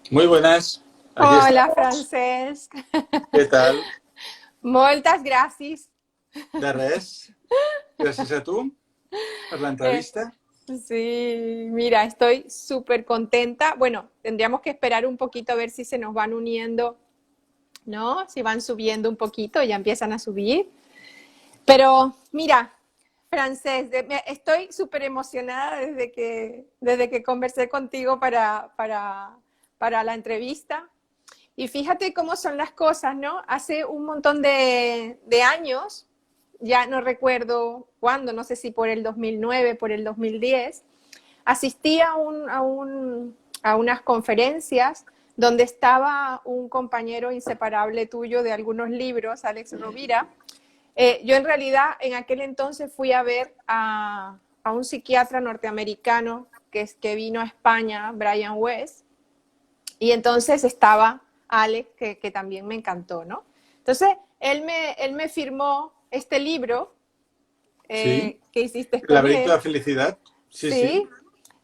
Muy buenas, aquí Hola, estamos. Francesc. ¿Qué tal? Moltes gràcies. De res. Gràcies a tu per Eh, l'entrevista. sí, mira, estoy súper contenta. Bueno, tendríamos que esperar un poquito a ver si se nos van uniendo, ¿no? Si van subiendo un poquito, ya empiezan a subir. Pero mira, Francesc, estoy súper emocionada desde que conversé contigo para la entrevista. Y fíjate cómo son las cosas, ¿no? Hace un montón de años, ya no recuerdo cuándo, no sé si por el 2009, por el 2010, asistí a unas conferencias donde estaba un compañero inseparable tuyo de algunos libros, Alex Rovira. Yo en realidad en aquel entonces fui a ver a un psiquiatra norteamericano que vino a España, Brian West, y entonces estaba Alex, que también me encantó, ¿no? Entonces, él me firmó este libro Sí. que hiciste El con laberinto de él, la felicidad. Sí, sí. sí,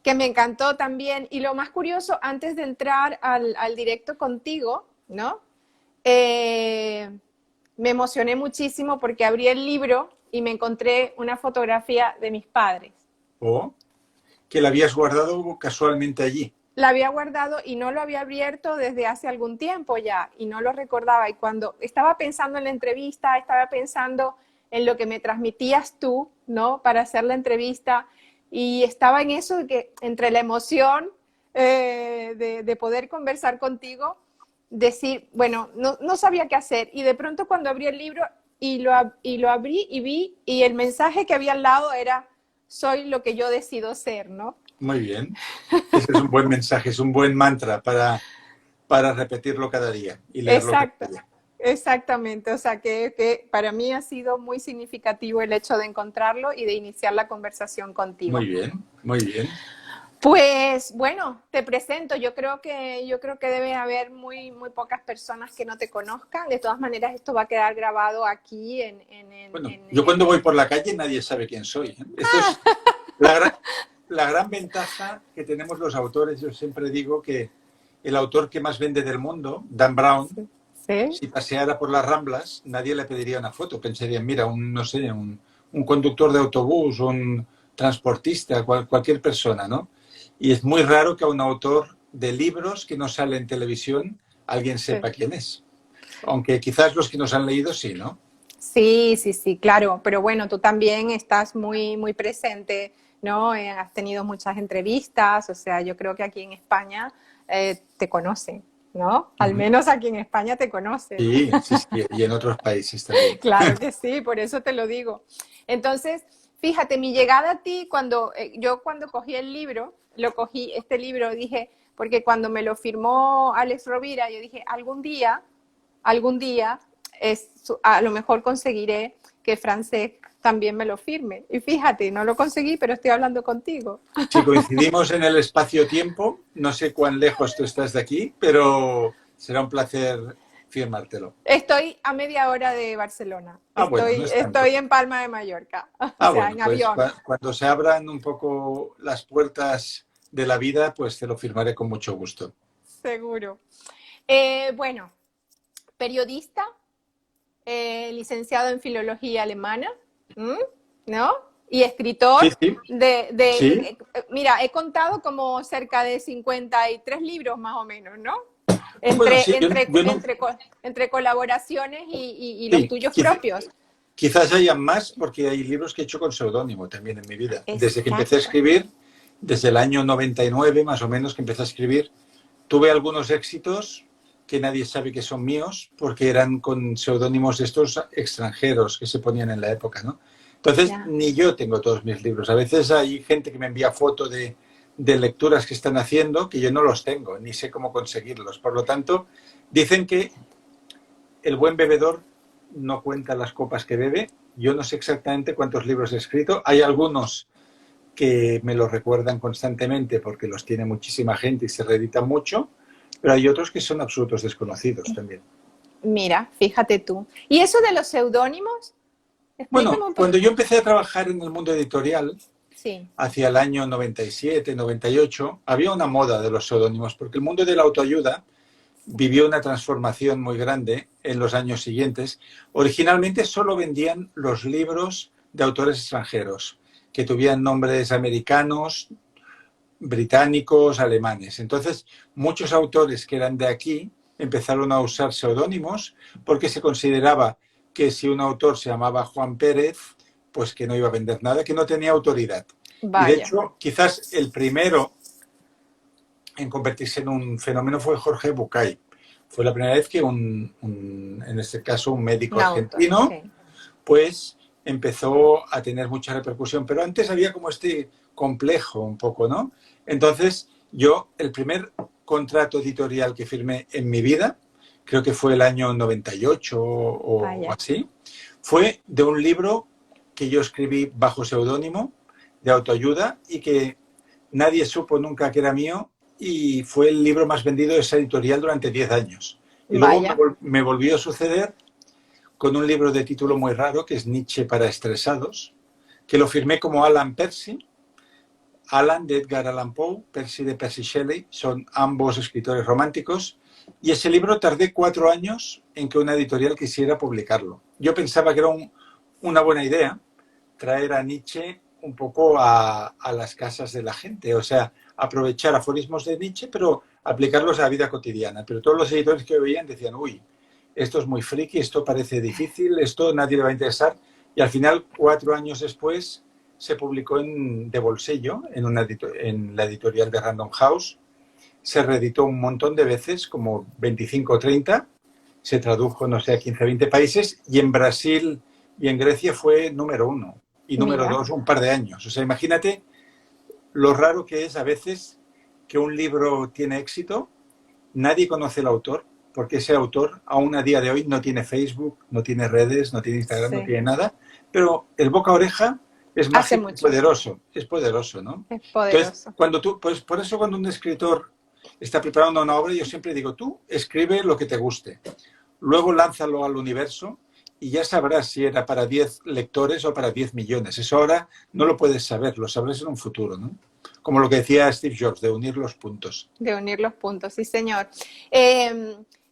que me encantó también. Y lo más curioso, antes de entrar al directo contigo, ¿no? Eh, Me emocioné muchísimo porque abrí el libro y me encontré una fotografía de mis padres. O que la habías guardado casualmente allí. La había guardado y no lo había abierto desde hace algún tiempo ya y no lo recordaba. Y cuando estaba pensando en la entrevista, estaba pensando en lo que me transmitías tú, ¿no? Para hacer la entrevista y estaba en eso de que entre la emoción de poder conversar contigo, decir, bueno, no sabía qué hacer y de pronto cuando abrí el libro y lo abrí y vi y el mensaje que había al lado era, soy lo que yo decido ser, ¿no? Muy bien. Ese es un buen mensaje, es un buen mantra para repetirlo cada día y leerlo cada Exacto, día. exactamente. O sea, que para mí ha sido muy significativo el hecho de encontrarlo y de iniciar la conversación Muy contigo. bien, muy bien. Pues bueno, te presento. Yo creo que debe haber muy pocas personas que no te conozcan. De todas maneras, esto va a quedar grabado aquí Bueno, yo cuando voy por la calle nadie sabe quién soy, ¿eh? Esto es la gran, la gran ventaja que tenemos los autores. Yo siempre digo que el autor que más vende del mundo, Dan Brown, Sí, sí, si paseara por las Ramblas, nadie le pediría una foto. Pensarían, mira, no sé, un conductor de autobús, un transportista, cualquier persona, ¿no? Y es muy raro que a un autor de libros que no sale en televisión alguien sí. sepa quién es. Aunque quizás los que nos han leído sí, ¿no? Sí, sí, sí, claro, pero bueno, tú también estás muy presente, ¿no? Has tenido muchas entrevistas, o sea, yo creo que aquí en España te conocen, ¿no? Uh Al -huh. menos aquí en España te conocen. Sí, sí, sí, y en otros países también. Claro que sí, por eso te lo digo. Entonces, fíjate, mi llegada a ti, yo cuando cogí el libro, este libro, dije, porque cuando me lo firmó Alex Rovira, yo dije, algún día, a lo mejor conseguiré que Francesc también me lo firme. Y fíjate, no lo conseguí, pero estoy hablando contigo. Si coincidimos en el espacio-tiempo, no sé cuán lejos tú estás de aquí, pero será un placer firmártelo. Estoy a media hora de Barcelona. Ah, bueno, no es tanto. Estoy en Palma de Mallorca, o Ah, sea, bueno, en pues avión, cuando se abran un poco las puertas de la vida, pues te lo firmaré con mucho gusto. seguro. Bueno, periodista, licenciado en filología alemana, ¿m? ¿No? Y Sí, escritor sí, sí. mira, he contado como cerca de 53 libros más o menos, ¿no? Bueno, Entre, sí, entre, yo no, entre, entre colaboraciones y los sí, tuyos propios. quizás haya más porque hay libros que he hecho con seudónimo también en mi vida. Desde que empecé a Exacto. escribir, desde el año 99 más o menos que empecé a escribir, tuve algunos éxitos que nadie sabe que son míos porque eran con seudónimos estos extranjeros que se ponían en la época, ¿no? Entonces, Ya. ni yo tengo todos mis libros. A veces hay gente que me envía fotos de lecturas que están haciendo que yo no los tengo, ni sé cómo conseguirlos. Por lo tanto, dicen que el buen bebedor no cuenta las copas que bebe. Yo no sé exactamente cuántos libros he escrito. Hay algunos que me lo recuerdan constantemente porque los tiene muchísima gente y se reeditan mucho, pero hay otros que son absolutos desconocidos también. Mira, fíjate tú. ¿Y eso de los seudónimos? Explícame Bueno, un poco. cuando yo empecé a trabajar en el mundo editorial, Sí. hacia el año 97, 98, había una moda de los seudónimos, porque el mundo de la autoayuda vivió una transformación muy grande en los años siguientes. Originalmente solo vendían los libros de autores extranjeros, que tuvieran nombres americanos, británicos, alemanes. Entonces, muchos autores que eran de aquí empezaron a usar seudónimos porque se consideraba que si un autor se llamaba Juan Pérez, pues que no iba a vender nada, que no tenía autoridad. Y de Vaya. hecho, quizás el primero en convertirse en un fenómeno fue Jorge Bucay. Fue la primera vez que en este caso, un médico Un autor, argentino, sí. pues empezó a tener mucha repercusión. Pero antes había como este complejo un poco, ¿no? Entonces, yo, el primer contrato editorial que firmé en mi vida, creo que fue el año 98 o Vaya. así, fue de un libro que yo escribí bajo seudónimo de autoayuda y que nadie supo nunca que era mío, y fue el libro más vendido de esa editorial durante 10 años. Y luego Vaya. me volvió a suceder con un libro de título muy raro, que es Nietzsche para estresados, que lo firmé como Alan Percy. Alan de Edgar Allan Poe, Percy de Percy Shelley, son ambos escritores románticos, y ese libro tardé 4 años en que una editorial quisiera publicarlo. Yo pensaba que era una buena idea traer a Nietzsche un poco a las casas de la gente, o sea, aprovechar aforismos de Nietzsche, pero aplicarlos a la vida cotidiana. Pero todos los editores que veían decían, uy, esto es muy friki, esto parece difícil, esto nadie le va a interesar. Y al final, 4 años después, se publicó de bolsillo en la editorial de Random House. Se reeditó un montón de veces, como 25 o 30. Se tradujo, no sé, a 15 o 20 países. Y en Brasil y en Grecia fue número 1 y número Mira. 2 un par de años. O sea, imagínate lo raro que es a veces que un libro tiene éxito, nadie conoce el autor, porque ese autor aún a día de hoy no tiene Facebook, no tiene redes, no tiene Instagram, no Sí. tiene nada, pero el boca a oreja es Hace mágico y mucho. es poderoso, ¿no? Es Entonces, poderoso. pues por eso cuando un escritor está preparando una obra, yo siempre digo, tú escribe lo que te guste, luego lánzalo al universo y ya sabrás si era para 10 lectores o para 10 millones. Eso ahora no lo puedes saber, lo sabrás en un futuro, ¿no? Como lo que decía Steve Jobs, de unir los puntos. De unir los puntos, sí, señor.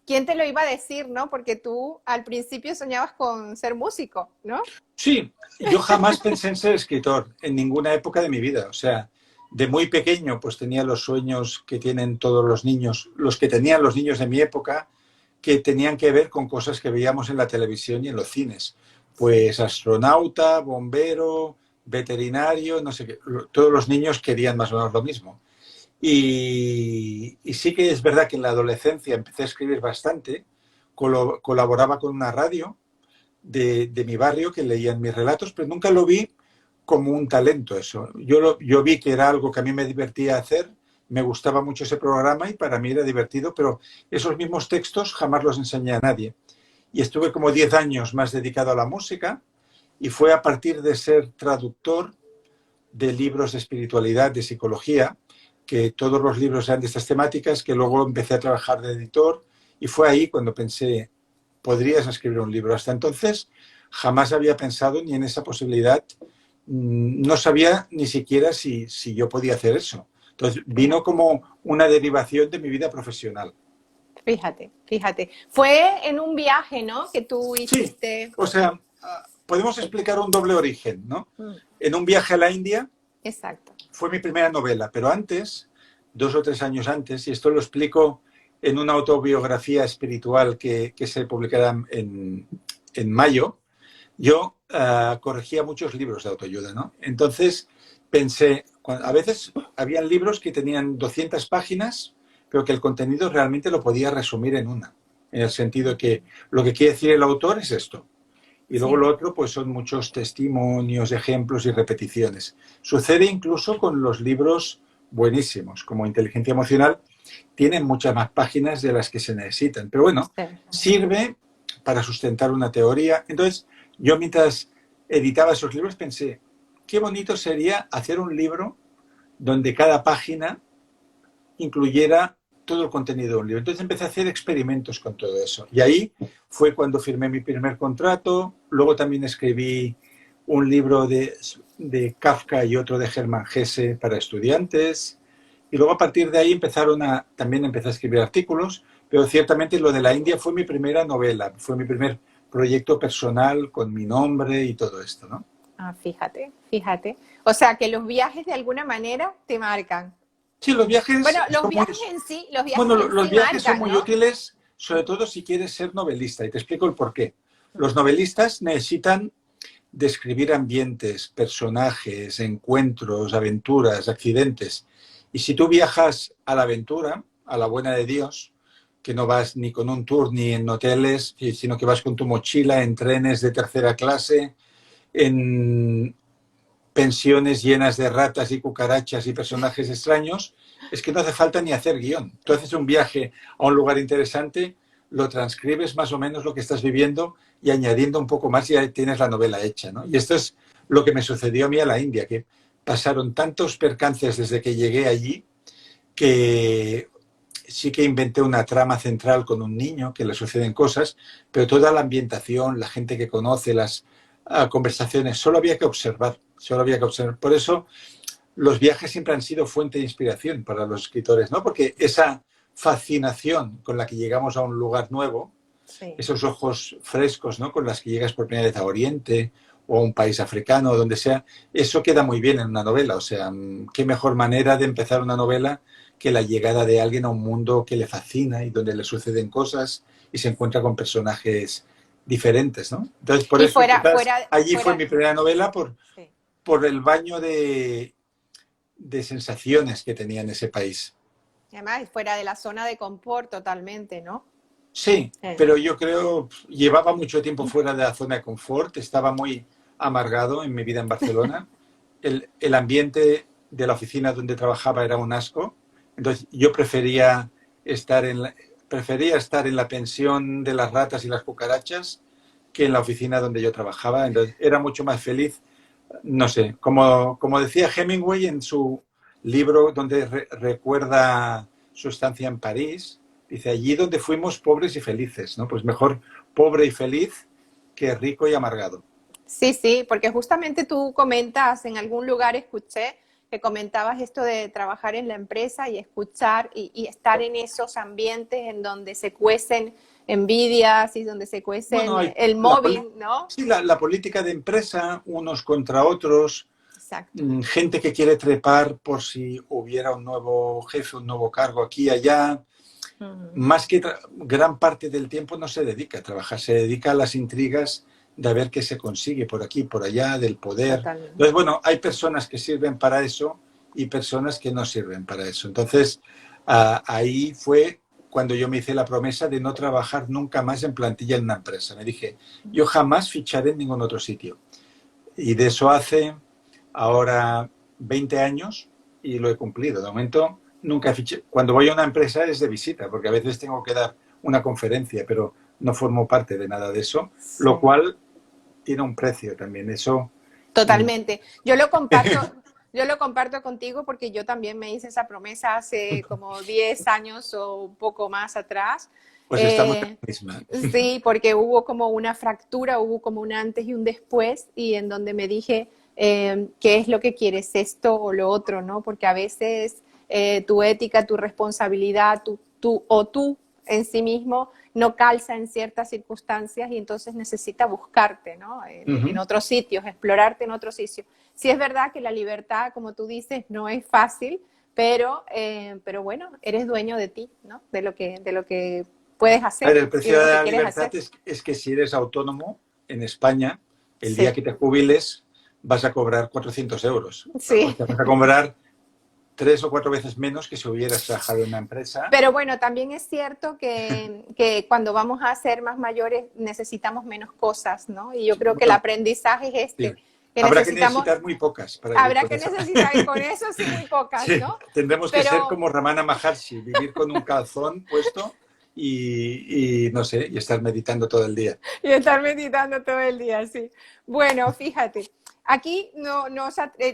¿Quién te lo iba a decir, no? Porque tú al principio soñabas con ser músico, ¿no? Sí, yo jamás pensé en ser escritor en ninguna época de mi vida. O sea, de muy pequeño pues tenía los sueños que tienen todos los niños, los que tenían los niños de mi época, que tenían que ver con cosas que veíamos en la televisión y en los cines. Pues astronauta, bombero, veterinario, no sé qué. Todos los niños querían más o menos lo mismo. Y sí que es verdad que en la adolescencia empecé a escribir bastante, colaboraba con una radio de mi barrio que leían mis relatos, pero nunca lo vi como un talento eso. Yo vi que era algo que a mí me divertía hacer, me gustaba mucho ese programa y para mí era divertido, pero esos mismos textos jamás los enseñé a nadie. Y estuve como 10 años más dedicado a la música, y fue a partir de ser traductor de libros de espiritualidad, de psicología, que todos los libros eran de estas temáticas, que luego empecé a trabajar de editor, y fue ahí cuando pensé, podrías escribir un libro. Hasta entonces jamás había pensado ni en esa posibilidad, no sabía ni siquiera si yo podía hacer eso. Entonces vino como una derivación de mi vida profesional. Fíjate, fíjate. Fue en un viaje, ¿no? Que tú Sí, hiciste. o sea, podemos explicar un doble origen, ¿no? Mm, En un viaje a la India exacto. fue mi primera novela, pero antes, 2 o 3 años antes, y esto lo explico en una autobiografía espiritual que se publicará en mayo, yo corregía muchos libros de autoayuda, ¿no? Entonces pensé, a veces habían libros que tenían 200 páginas, pero que el contenido realmente lo podía resumir en una, en el sentido que lo que quiere decir el autor es esto. Y luego Sí. lo otro, pues son muchos testimonios, ejemplos y repeticiones. Sucede incluso con los libros buenísimos, como Inteligencia Emocional, tienen muchas más páginas de las que se necesitan. Pero bueno, Sí. sirve para sustentar una teoría. Entonces, yo mientras editaba esos libros pensé, qué bonito sería hacer un libro donde cada página incluyera todo el contenido de un libro. Entonces empecé a hacer experimentos con todo eso. Y ahí fue cuando firmé mi primer contrato. Luego también escribí un libro de Kafka y otro de Hermann Hesse para estudiantes. Y luego a partir de ahí también empecé a escribir artículos, pero ciertamente lo de la India fue mi primera novela, fue mi primer proyecto personal con mi nombre y todo esto, ¿no? Ah, fíjate, fíjate. O sea, que los viajes de alguna manera te marcan. Sí, los Bueno, viajes los son viajes en sí, los viajes bueno, en los sí viajes son marcan, muy ¿no? útiles, sobre todo si quieres ser novelista, y te explico el por qué. Los novelistas necesitan describir ambientes, personajes, encuentros, aventuras, accidentes. Y si tú viajas a la aventura, a la buena de Dios, que no vas ni con un tour ni en hoteles, sino que vas con tu mochila en trenes de tercera clase, en pensiones llenas de ratas y cucarachas y personajes extraños, es que no hace falta ni hacer guión. Tú haces un viaje a un lugar interesante, lo transcribes más o menos lo que estás viviendo y añadiendo un poco más ya tienes la novela hecha, ¿no? Y esto es lo que me sucedió a mí a la India, que pasaron tantos percances desde que llegué allí que sí que inventé una trama central con un niño que le suceden cosas, pero toda la ambientación, la gente que conoce, las conversaciones, solo había que observar, solo había que observar. Por eso los viajes siempre han sido fuente de inspiración para los escritores, ¿no? Porque esa fascinación con la que llegamos a un lugar nuevo, Sí. esos ojos frescos, ¿no? Con las que llegas por primera vez a Oriente o a un país africano o donde sea, eso queda muy bien en una novela. O sea, qué mejor manera de empezar una novela que la llegada de alguien a un mundo que le fascina y donde le suceden cosas y se encuentra con personajes diferentes, ¿no? Entonces, por Y eso fuera, quizás fuera, allí fue fuera, mi primera novela sí. por el baño de sensaciones que tenía en ese país. Además, fuera de la zona de confort totalmente, ¿no? Sí, Sí. pero yo creo, llevaba mucho tiempo fuera de la zona de confort, estaba muy amargado en mi vida en Barcelona. El ambiente de la oficina donde trabajaba era un asco, entonces yo prefería estar en la pensión de las ratas y las cucarachas que en la oficina donde yo trabajaba, entonces era mucho más feliz. No sé, como decía Hemingway en su libro donde recuerda su estancia en París, dice, allí donde fuimos pobres y felices, ¿no? Pues mejor pobre y feliz que rico y amargado. Sí, sí, porque justamente tú comentas, en algún lugar escuché que comentabas esto de trabajar en la empresa y escuchar y estar en esos ambientes en donde se cuecen envidias y donde se Bueno, cuecen hay el móvil, ¿no? sí, la política de empresa, unos contra otros, Exacto. gente que quiere trepar por si hubiera un nuevo jefe, un nuevo cargo aquí y allá. Uh-huh. Más que gran parte del tiempo no se dedica a trabajar, se dedica a las intrigas de ver qué se consigue por aquí, por allá, del poder. Totalmente. Entonces, bueno, hay personas que sirven para eso y personas que no sirven para eso. Entonces, ahí fue cuando yo me hice la promesa de no trabajar nunca más en plantilla en una empresa. Me dije, yo jamás ficharé en ningún otro sitio. Y de eso hace ahora 20 años y lo he cumplido. De momento nunca fiché. Cuando voy a una empresa es de visita, porque a veces tengo que dar una conferencia, pero no formo parte de nada de eso, Sí. lo cual tiene un precio también. Eso. Totalmente. Yo lo comparto contigo porque yo también me hice esa promesa hace como 10 años o un poco más atrás. Pues estamos en la misma. Sí, porque hubo como una fractura, hubo como un antes y un después, y en donde me dije, ¿qué es lo que quieres, esto o lo otro? ¿No? Porque a veces tu ética, tu responsabilidad, tú en sí mismo no calza en ciertas circunstancias y entonces necesita buscarte, ¿no? En otros sitios, explorarte en otros sitios. Sí es verdad que la libertad, como tú dices, no es fácil, pero bueno, eres dueño de ti, ¿no? De lo que puedes A ver, hacer el y de precio lo de que la quieres libertad hacer. es que si eres autónomo en España, el día Sí, que te jubiles vas a cobrar 400 euros. O sí. sea, vas a cobrar 3 o 4 veces menos que si hubieras trabajado en una empresa. Pero bueno, también es cierto que cuando vamos a ser más mayores necesitamos menos cosas, ¿no? Y yo creo que el Bueno, aprendizaje es sí. este, que Habrá que necesitamos, necesitar muy pocas para vivir habrá con que eso. necesitar, y con eso sí muy pocas, Sí, ¿no? tendremos que ser Pero, como Ramana Maharshi, vivir con un calzón puesto y no sé, y estar meditando todo el día. y estar meditando todo el día, sí. Bueno, fíjate, aquí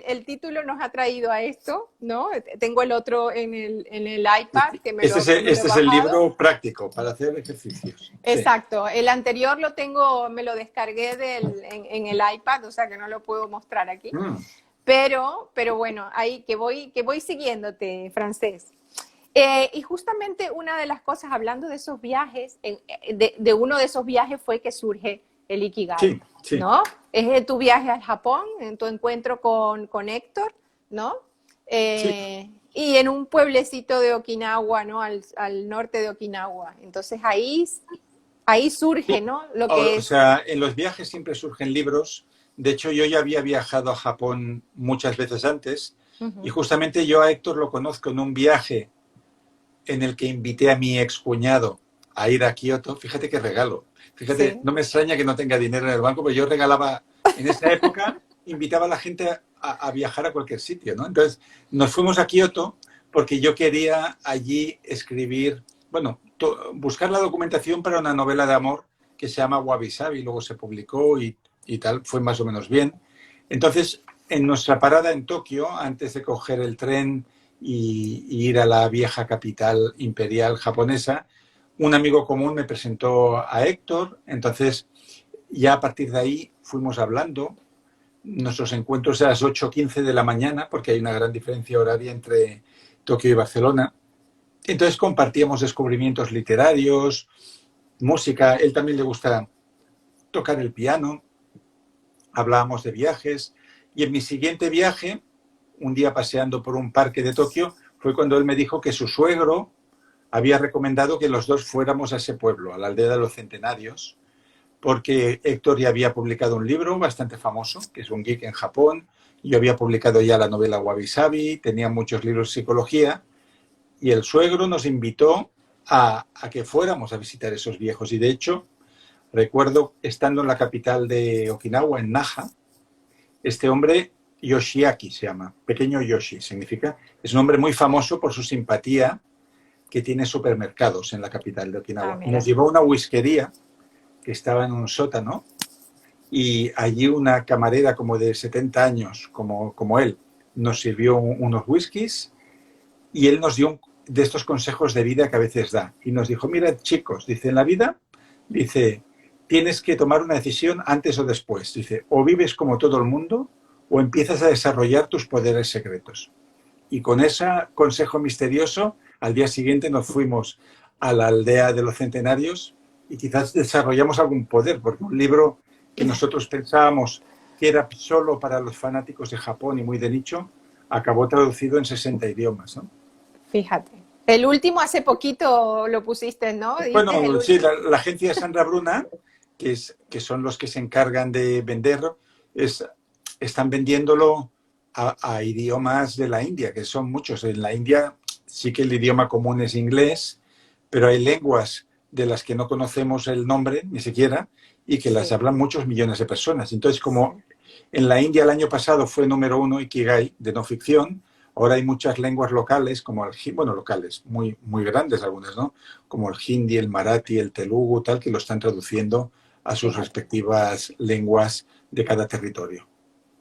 el título nos ha traído a esto, ¿no? Tengo el otro en el iPad que me lo he Este es el bajado. libro práctico para hacer ejercicios. Sí. Exacto. El anterior me lo descargué en el iPad, o sea que no lo puedo mostrar aquí. Mm. Pero bueno, ahí que voy siguiéndote, Francés. Y justamente una de las cosas, hablando de esos viajes, de uno de esos viajes fue que surge el Ikigai, Sí, sí. ¿no? Es tu viaje al Japón, en tu encuentro con Héctor, ¿no? Sí. Y en un pueblecito de Okinawa, ¿no? Al norte de Okinawa. Entonces ahí surge, Sí. ¿no? Lo que O es. sea, en los viajes siempre surgen libros. De hecho, yo ya había viajado a Japón muchas veces antes y Uh-huh. justamente yo a Héctor lo conozco en un viaje en el que invité a mi excuñado a ir a Kioto. Fíjate qué regalo. Fíjate, Sí. no me extraña que no tenga dinero en el banco, pero yo regalaba, en esa época, invitaba a la gente a viajar a cualquier sitio, ¿no? Entonces, nos fuimos a Kioto porque yo quería allí escribir, bueno, buscar la documentación para una novela de amor que se llama Wabi Sabi, luego se publicó y tal, fue más o menos bien. Entonces, en nuestra parada en Tokio, antes de coger el tren y ir a la vieja capital imperial japonesa, un amigo común me presentó a Héctor, entonces ya a partir de ahí fuimos hablando, nuestros encuentros a las 8:15 de la mañana, porque hay una gran diferencia horaria entre Tokio y Barcelona. Entonces compartíamos descubrimientos literarios, música, él también le gusta tocar el piano, hablábamos de viajes y en mi siguiente viaje, un día paseando por un parque de Tokio, fue cuando él me dijo que su suegro había recomendado que los dos fuéramos a ese pueblo, a la aldea de los centenarios, porque Héctor ya había publicado un libro bastante famoso, que es un geek en Japón. Yo había publicado ya la novela Wabi Sabi, tenía muchos libros de psicología, y el suegro nos invitó a que fuéramos a visitar esos viejos. Y de hecho, recuerdo estando en la capital de Okinawa, en Naha, este hombre, Yoshiaki se llama, pequeño Yoshi significa, es un hombre muy famoso por su simpatía, que tiene supermercados en la capital de Ah, Okinawa. Nos mira. llevó a una whiskería que estaba en un sótano y allí una camarera como de 70 años, como él, nos sirvió unos whiskies y él nos dio de estos consejos de vida que a veces da. Y nos dijo, mira chicos, dice, en la vida, dice, tienes que tomar una decisión antes o después. Dice, o vives como todo el mundo o empiezas a desarrollar tus poderes secretos. Y con ese consejo misterioso, al día siguiente nos fuimos a la aldea de los centenarios y quizás desarrollamos algún poder, porque un libro que nosotros pensábamos que era solo para los fanáticos de Japón y muy de nicho, acabó traducido en 60 idiomas, ¿no? Fíjate. El último hace poquito lo pusiste, ¿no? Diste el Bueno, sí, último. la agencia Sandra Bruna, que son los que se encargan de vender, están vendiéndolo a idiomas de la India, que son muchos. En la India sí que el idioma común es inglés, pero hay lenguas de las que no conocemos el nombre ni siquiera y que las Sí, hablan muchos millones de personas. Entonces, como sí. en la India el año pasado fue número 1 Ikigai de no ficción, ahora hay muchas lenguas locales, como bueno, locales, muy, muy grandes algunas, ¿no? Como el hindi, el marathi, el telugu, tal, que lo están traduciendo a sus Fíjate. respectivas lenguas de cada territorio.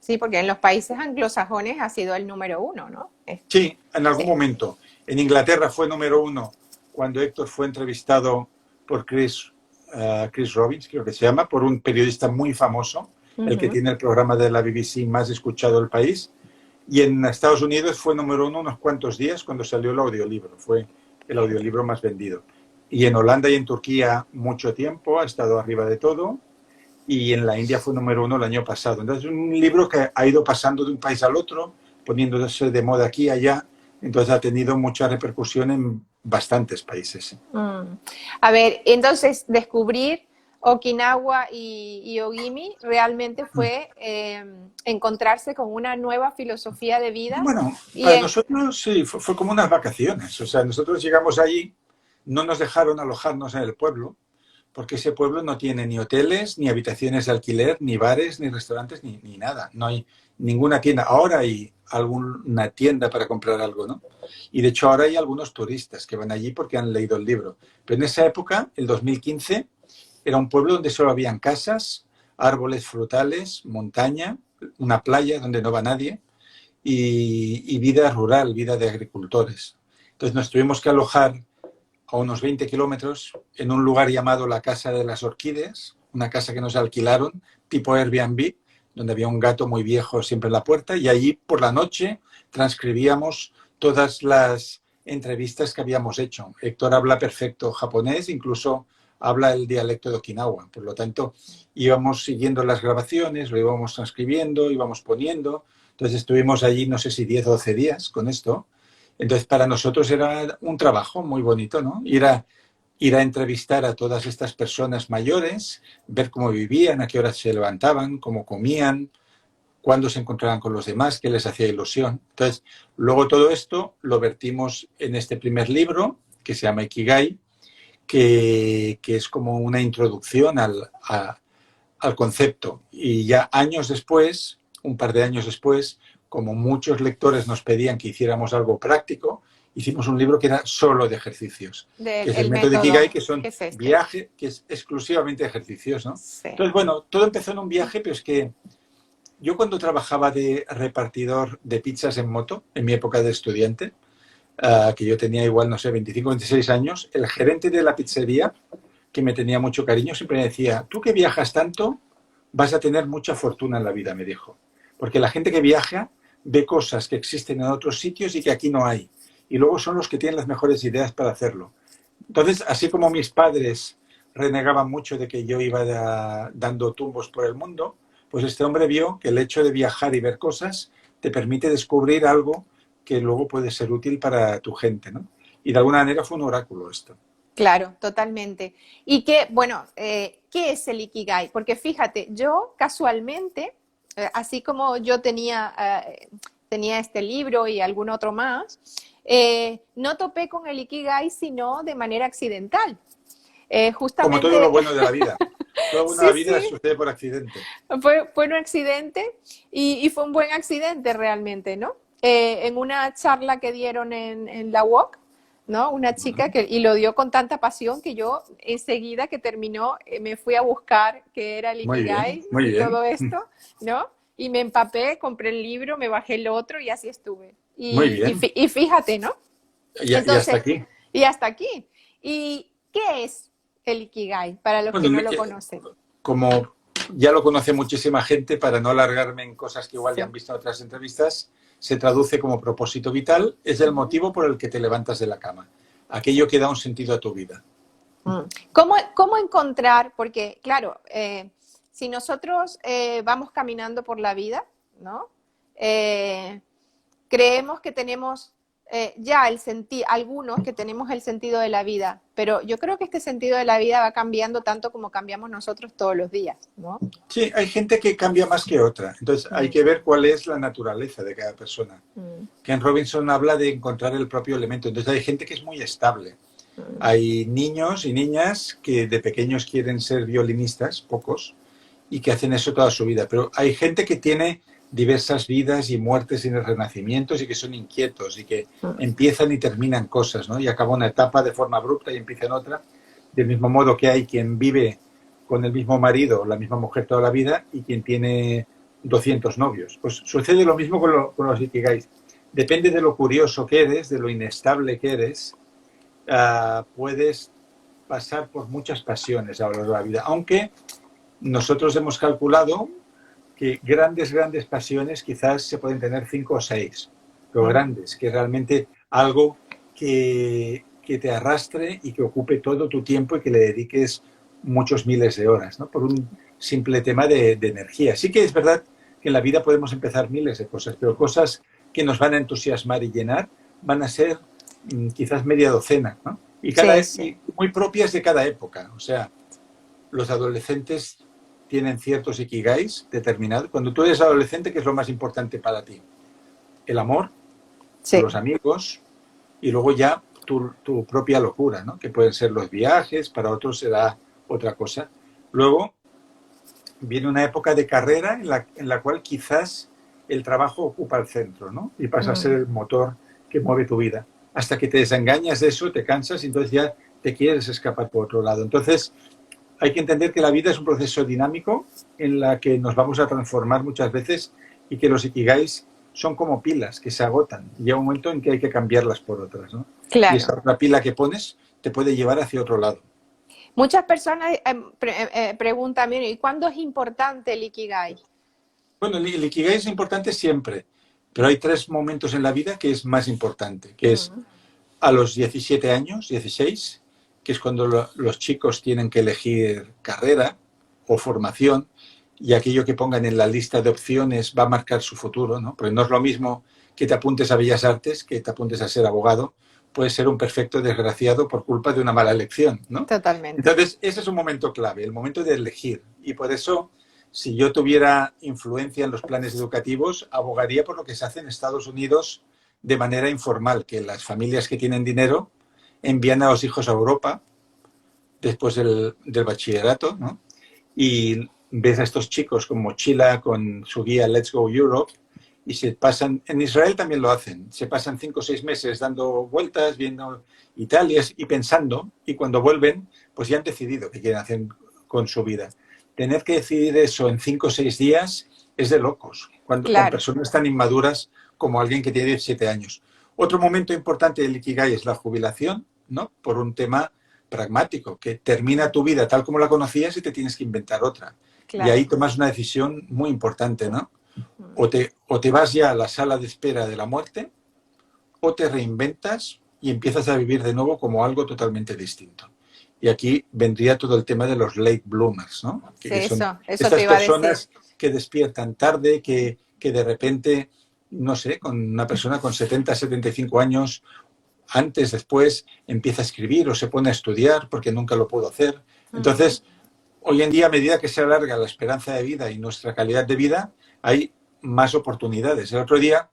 Sí, porque en los países anglosajones ha sido el número uno, ¿no? Sí, en algún Sí. momento. En Inglaterra fue número 1 cuando Héctor fue entrevistado por Chris Robbins, creo que se llama, por un periodista muy famoso, el que Uh-huh. tiene el programa de la BBC más escuchado del país. Y en Estados Unidos fue número 1 unos cuantos días cuando salió el audiolibro. Fue el Fíjate. audiolibro más vendido. Y en Holanda y en Turquía mucho tiempo, ha estado arriba de todo. Y en la India fue número 1 el año pasado. Entonces es un libro que ha ido pasando de un país al otro, poniéndose de moda aquí y allá. Entonces ha tenido mucha repercusión en bastantes países. Mm. A ver, entonces descubrir Okinawa y Ogimi realmente fue encontrarse con una nueva filosofía de vida Bueno, y para nosotros sí, fue como unas vacaciones. O sea, nosotros llegamos allí, no nos dejaron alojarnos en el pueblo, porque ese pueblo no tiene ni hoteles, ni habitaciones de alquiler, ni bares, ni restaurantes, ni nada. No hay ninguna tienda. Ahora hay alguna tienda para comprar algo, ¿no? Y de hecho ahora hay algunos turistas que van allí porque han leído el libro. Pero en esa época, el 2015, era un pueblo donde solo habían casas, árboles frutales, montaña, una playa donde no va nadie, y vida rural, vida de agricultores. Entonces nos tuvimos que alojar a unos 20 kilómetros en un lugar llamado la Casa de las Orquídeas, una casa que nos alquilaron, tipo Airbnb, donde había un gato muy viejo siempre en la puerta, y allí por la noche transcribíamos todas las entrevistas que habíamos hecho. Héctor habla perfecto japonés, incluso habla el dialecto de Okinawa. Por lo tanto, íbamos siguiendo las grabaciones, lo íbamos transcribiendo, íbamos poniendo. Entonces estuvimos allí, no sé si 10 o 12 días con esto. Entonces para nosotros era un trabajo muy bonito, ¿no? Ir a entrevistar a todas estas personas mayores, ver cómo vivían, a qué horas se levantaban, cómo comían, cuándo se encontraban con los demás, qué les hacía ilusión. Entonces, luego todo esto lo vertimos en este primer libro, que se llama Ikigai, que es como una introducción al concepto. Y ya años después, un par de años después, como muchos lectores nos pedían que hiciéramos algo práctico, hicimos un libro que era solo de ejercicios, que es el método Ikigai, que son viajes, que es exclusivamente ejercicios, ¿no? Sí. Entonces, bueno, todo empezó en un viaje, pero es que yo cuando trabajaba de repartidor de pizzas en moto, en mi época de estudiante, que yo tenía igual, no sé, 25, 26 años, el gerente de la pizzería, que me tenía mucho cariño, siempre me decía, tú que viajas tanto, vas a tener mucha fortuna en la vida, me dijo. Porque la gente que viaja ve cosas que existen en otros sitios y que aquí no hay. Y luego son los que tienen las mejores ideas para hacerlo. Entonces, así como mis padres renegaban mucho de que yo iba dando tumbos por el mundo, pues este hombre vio que el hecho de viajar y ver cosas te permite descubrir algo que luego puede ser útil para tu gente, ¿no? Y de alguna manera fue un oráculo esto. Claro, totalmente. Y que, bueno, ¿qué es el Ikigai? Porque fíjate, yo casualmente, así como yo tenía este libro y algún otro más, no topé con el Ikigai sino de manera accidental. Justamente... Como todo lo bueno de la vida. Todo lo bueno de la vida sí. sucede por accidente. Fue un accidente y fue un buen accidente realmente, ¿no? En una charla que dieron en la UOC, ¿no? Una chica y lo dio con tanta pasión que yo enseguida que terminó me fui a buscar qué era el Ikigai muy bien. Todo esto, ¿no? Y me empapé, compré el libro, me bajé el otro y así estuve. Muy bien. Y fíjate, ¿no? Entonces, y hasta aquí. Y hasta aquí. ¿Y qué es el Ikigai para los que no lo conocen? Como ya lo conoce muchísima gente, para no alargarme en cosas que igual ya han visto en otras entrevistas, se traduce como propósito vital, es el motivo por el que te levantas de la cama, aquello que da un sentido a tu vida. ¿Cómo encontrar? Porque, claro, si nosotros vamos caminando por la vida, ¿no? Creemos que tenemos algunos que tenemos el sentido de la vida, pero yo creo que este sentido de la vida va cambiando tanto como cambiamos nosotros todos los días, ¿no? Sí, hay gente que cambia más que otra, entonces hay que ver cuál es la naturaleza de cada persona. Ken Robinson habla de encontrar el propio elemento, entonces hay gente que es muy estable. Hay niños y niñas que de pequeños quieren ser violinistas, pocos, y que hacen eso toda su vida, pero hay gente que tiene diversas vidas y muertes y renacimientos y que son inquietos y que empiezan y terminan cosas, ¿no? Y acaba una etapa de forma abrupta y empieza en otra, del mismo modo que hay quien vive con el mismo marido o la misma mujer toda la vida y quien tiene 200 novios. Pues sucede lo mismo con los Ikigais. Depende de lo curioso que eres, de lo inestable que eres, puedes pasar por muchas pasiones a lo largo de la vida, aunque nosotros hemos calculado que grandes pasiones quizás se pueden tener 5 o 6, pero grandes, que realmente algo que te arrastre y que ocupe todo tu tiempo y que le dediques muchos miles de horas, ¿no? Por un simple tema de energía. Sí que es verdad que en la vida podemos empezar miles de cosas, pero cosas que nos van a entusiasmar y llenar van a ser quizás media docena, ¿no? Y muy propias de cada época. O sea, los adolescentes tienen ciertos ikigais determinados. Cuando tú eres adolescente, ¿qué es lo más importante para ti? El amor, los amigos y luego ya tu propia locura, ¿no? Que pueden ser los viajes, para otros será otra cosa. Luego viene una época de carrera en la cual quizás el trabajo ocupa el centro, ¿no? Y pasa a ser el motor que mueve tu vida. Hasta que te desengañas de eso, te cansas y entonces ya te quieres escapar por otro lado. Entonces, hay que entender que la vida es un proceso dinámico en la que nos vamos a transformar muchas veces y que los ikigais son como pilas que se agotan. Llega un momento en que hay que cambiarlas por otras, ¿no? Y Claro. esa otra pila que pones te puede llevar hacia otro lado. Muchas personas preguntan, ¿y cuándo es importante el Ikigai? Bueno, el ikigai es importante siempre, pero hay 3 momentos en la vida que es más importante, que es a los 17 años, 16, que es cuando los chicos tienen que elegir carrera o formación, y aquello que pongan en la lista de opciones va a marcar su futuro, ¿no? Porque no es lo mismo que te apuntes a Bellas Artes que te apuntes a ser abogado. Puedes ser un perfecto desgraciado por culpa de una mala elección, ¿no? Totalmente. Entonces, ese es un momento clave, el momento de elegir. Y por eso, si yo tuviera influencia en los planes educativos, abogaría por lo que se hace en Estados Unidos de manera informal, que las familias que tienen dinero envían a los hijos a Europa después del bachillerato, ¿no? Y ves a estos chicos con mochila, con su guía Let's Go Europe, y se pasan, en Israel también lo hacen, se pasan 5 o 6 meses dando vueltas, viendo Italia y pensando, y cuando vuelven, pues ya han decidido qué quieren hacer con su vida. Tener que decidir eso en 5 o 6 días es de locos, con personas tan inmaduras como alguien que tiene 17 años. Otro momento importante del Ikigai es la jubilación, ¿no? Por un tema pragmático, que termina tu vida tal como la conocías y te tienes que inventar otra. Claro. Y ahí tomas una decisión muy importante, ¿no? O te vas ya a la sala de espera de la muerte, o te reinventas y empiezas a vivir de nuevo como algo totalmente distinto. Y aquí vendría todo el tema de los late bloomers, ¿no? Que sí, son eso estas te iba personas a decir. Que despiertan tarde, que de repente, no sé, con una persona con 70, 75 años, antes, después, empieza a escribir o se pone a estudiar porque nunca lo pudo hacer. Entonces, hoy en día, a medida que se alarga la esperanza de vida y nuestra calidad de vida, hay más oportunidades. El otro día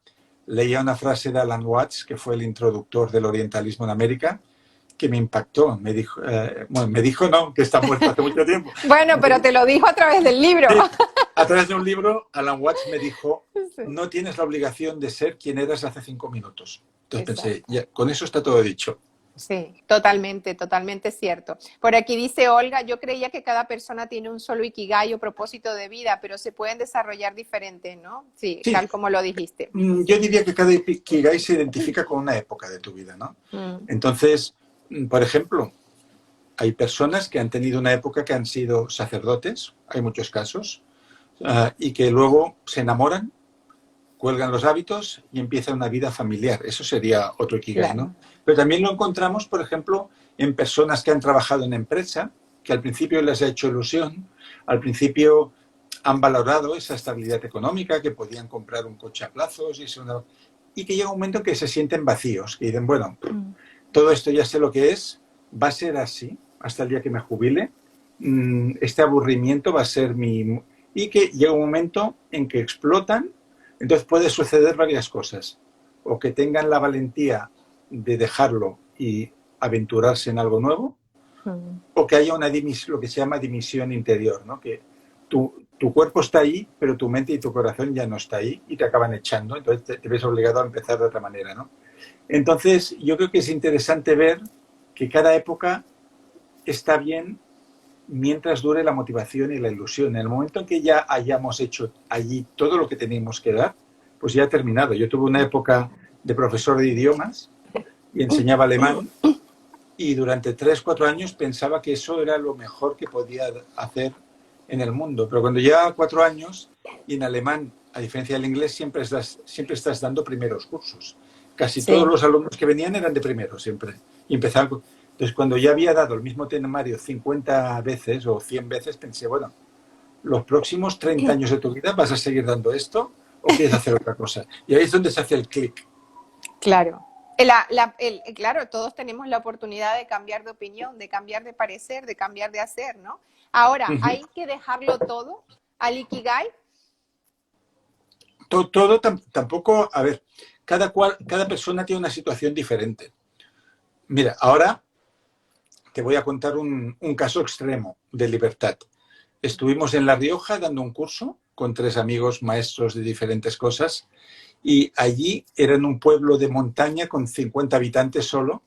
leía una frase de Alan Watts, que fue el introductor del orientalismo en América, que me impactó. Me dijo, no, que está muerto hace mucho tiempo. Bueno, pero te lo dijo a través del libro. Sí, a través de un libro, Alan Watts me dijo, no tienes la obligación de ser quien eras hace 5 minutos. Entonces pensé, ya, con eso está todo dicho. Sí, totalmente, totalmente cierto. Por aquí dice Olga, yo creía que cada persona tiene un solo ikigai o propósito de vida, pero se pueden desarrollar diferentes, ¿no? Sí, sí, tal como lo dijiste. Yo diría que cada ikigai se identifica con una época de tu vida, ¿no? Entonces, por ejemplo, hay personas que han tenido una época que han sido sacerdotes, hay muchos casos, y que luego se enamoran, cuelgan los hábitos y empiezan una vida familiar. Eso sería otro ikigai, claro, ¿no? Pero también lo encontramos, por ejemplo, en personas que han trabajado en empresa, que al principio les ha hecho ilusión, al principio han valorado esa estabilidad económica, que podían comprar un coche a plazos y que llega un momento que se sienten vacíos, que dicen, bueno, todo esto ya sé lo que es, va a ser así hasta el día que me jubile, este aburrimiento va a ser mi... Y que llega un momento en que explotan. Entonces puede suceder varias cosas, o que tengan la valentía de dejarlo y aventurarse en algo nuevo, o que haya una lo que se llama dimisión interior, ¿no? Que tu cuerpo está ahí, pero tu mente y tu corazón ya no está ahí y te acaban echando, entonces te ves obligado a empezar de otra manera, ¿no? Entonces yo creo que es interesante ver que cada época está bien mientras dure la motivación y la ilusión. En el momento en que ya hayamos hecho allí todo lo que teníamos que dar, pues ya ha terminado. Yo tuve una época de profesor de idiomas y enseñaba alemán, y durante 3 o 4 años pensaba que eso era lo mejor que podía hacer en el mundo. Pero cuando llevaba 4 años, y en alemán, a diferencia del inglés, siempre estás dando primeros cursos. Casi todos los alumnos que venían eran de primero siempre. Y empezaban. Entonces, cuando ya había dado el mismo temario 50 veces o 100 veces, pensé, bueno, los próximos 30 años de tu vida vas a seguir dando esto o quieres hacer otra cosa. Y ahí es donde se hace el clic. Claro. Claro, todos tenemos la oportunidad de cambiar de opinión, de cambiar de parecer, de cambiar de hacer, ¿no? Ahora, ¿hay que dejarlo todo al Ikigai? Todo tampoco, a ver, cada persona tiene una situación diferente. Mira, ahora te voy a contar un caso extremo de libertad. Estuvimos en La Rioja dando un curso con 3 amigos maestros de diferentes cosas, y allí era en un pueblo de montaña con 50 habitantes solo,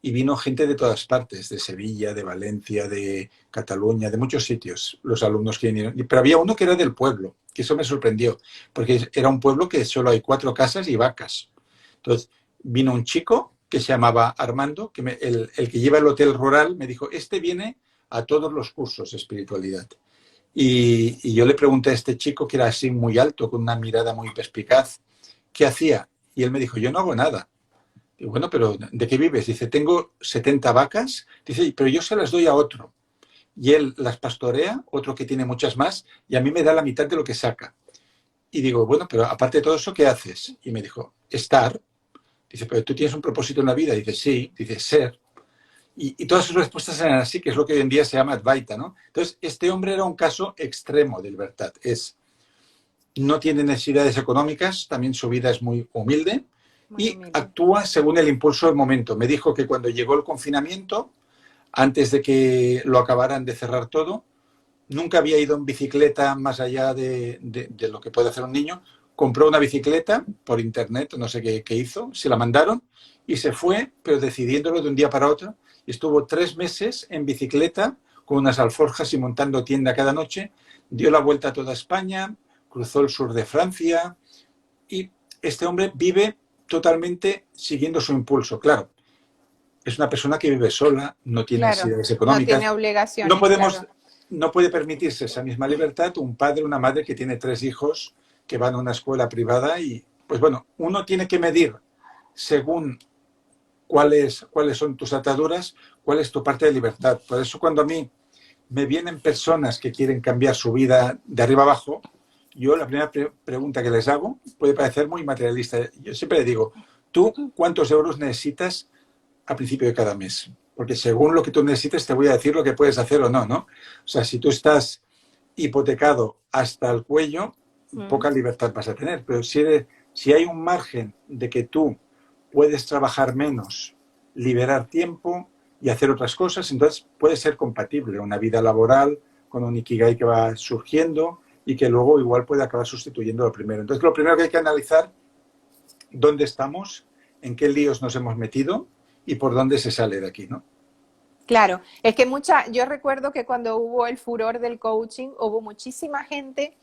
y vino gente de todas partes, de Sevilla, de Valencia, de Cataluña, de muchos sitios, los alumnos que vinieron. Pero había uno que era del pueblo, que eso me sorprendió, porque era un pueblo que solo hay 4 casas y vacas. Entonces, vino un chico que se llamaba Armando, que el que lleva el hotel rural, me dijo, este viene a todos los cursos de espiritualidad. Y yo le pregunté a este chico, que era así muy alto, con una mirada muy perspicaz, ¿qué hacía? Y él me dijo, yo no hago nada. Digo, bueno, pero ¿de qué vives? Dice, tengo 70 vacas. Dice, pero yo se las doy a otro. Y él las pastorea, otro que tiene muchas más, y a mí me da la mitad de lo que saca. Y digo, bueno, pero aparte de todo eso, ¿qué haces? Y me dijo, estar. Dice, pero tú tienes un propósito en la vida. Dice, sí. Dice, ser. Y todas sus respuestas eran así, que es lo que hoy en día se llama Advaita, ¿no? Entonces, este hombre era un caso extremo de libertad. No tiene necesidades económicas, también su vida es muy humilde y actúa según el impulso del momento. Me dijo que cuando llegó el confinamiento, antes de que lo acabaran de cerrar todo, nunca había ido en bicicleta más allá de lo que puede hacer un niño. Compró una bicicleta por internet, no sé qué hizo, se la mandaron y se fue, pero decidiéndolo de un día para otro. Estuvo 3 meses en bicicleta con unas alforjas y montando tienda cada noche. Dio la vuelta a toda España, cruzó el sur de Francia y este hombre vive totalmente siguiendo su impulso. Claro, es una persona que vive sola, no tiene necesidades económicas. No tiene obligaciones. No puede permitirse esa misma libertad un padre o una madre que tiene 3 hijos que van a una escuela privada y, pues bueno, uno tiene que medir según cuáles son tus ataduras, cuál es tu parte de libertad. Por eso cuando a mí me vienen personas que quieren cambiar su vida de arriba abajo, yo la primera pregunta que les hago puede parecer muy materialista. Yo siempre le digo, ¿tú cuántos euros necesitas a principio de cada mes? Porque según lo que tú necesites te voy a decir lo que puedes hacer o no, ¿no? O sea, si tú estás hipotecado hasta el cuello, poca libertad vas a tener. Pero si hay un margen de que tú puedes trabajar menos, liberar tiempo y hacer otras cosas, entonces puede ser compatible una vida laboral con un ikigai que va surgiendo y que luego igual puede acabar sustituyendo lo primero. Entonces, lo primero que hay que analizar, dónde estamos, en qué líos nos hemos metido y por dónde se sale de aquí, ¿no? Claro, es que yo recuerdo que cuando hubo el furor del coaching, hubo muchísima gente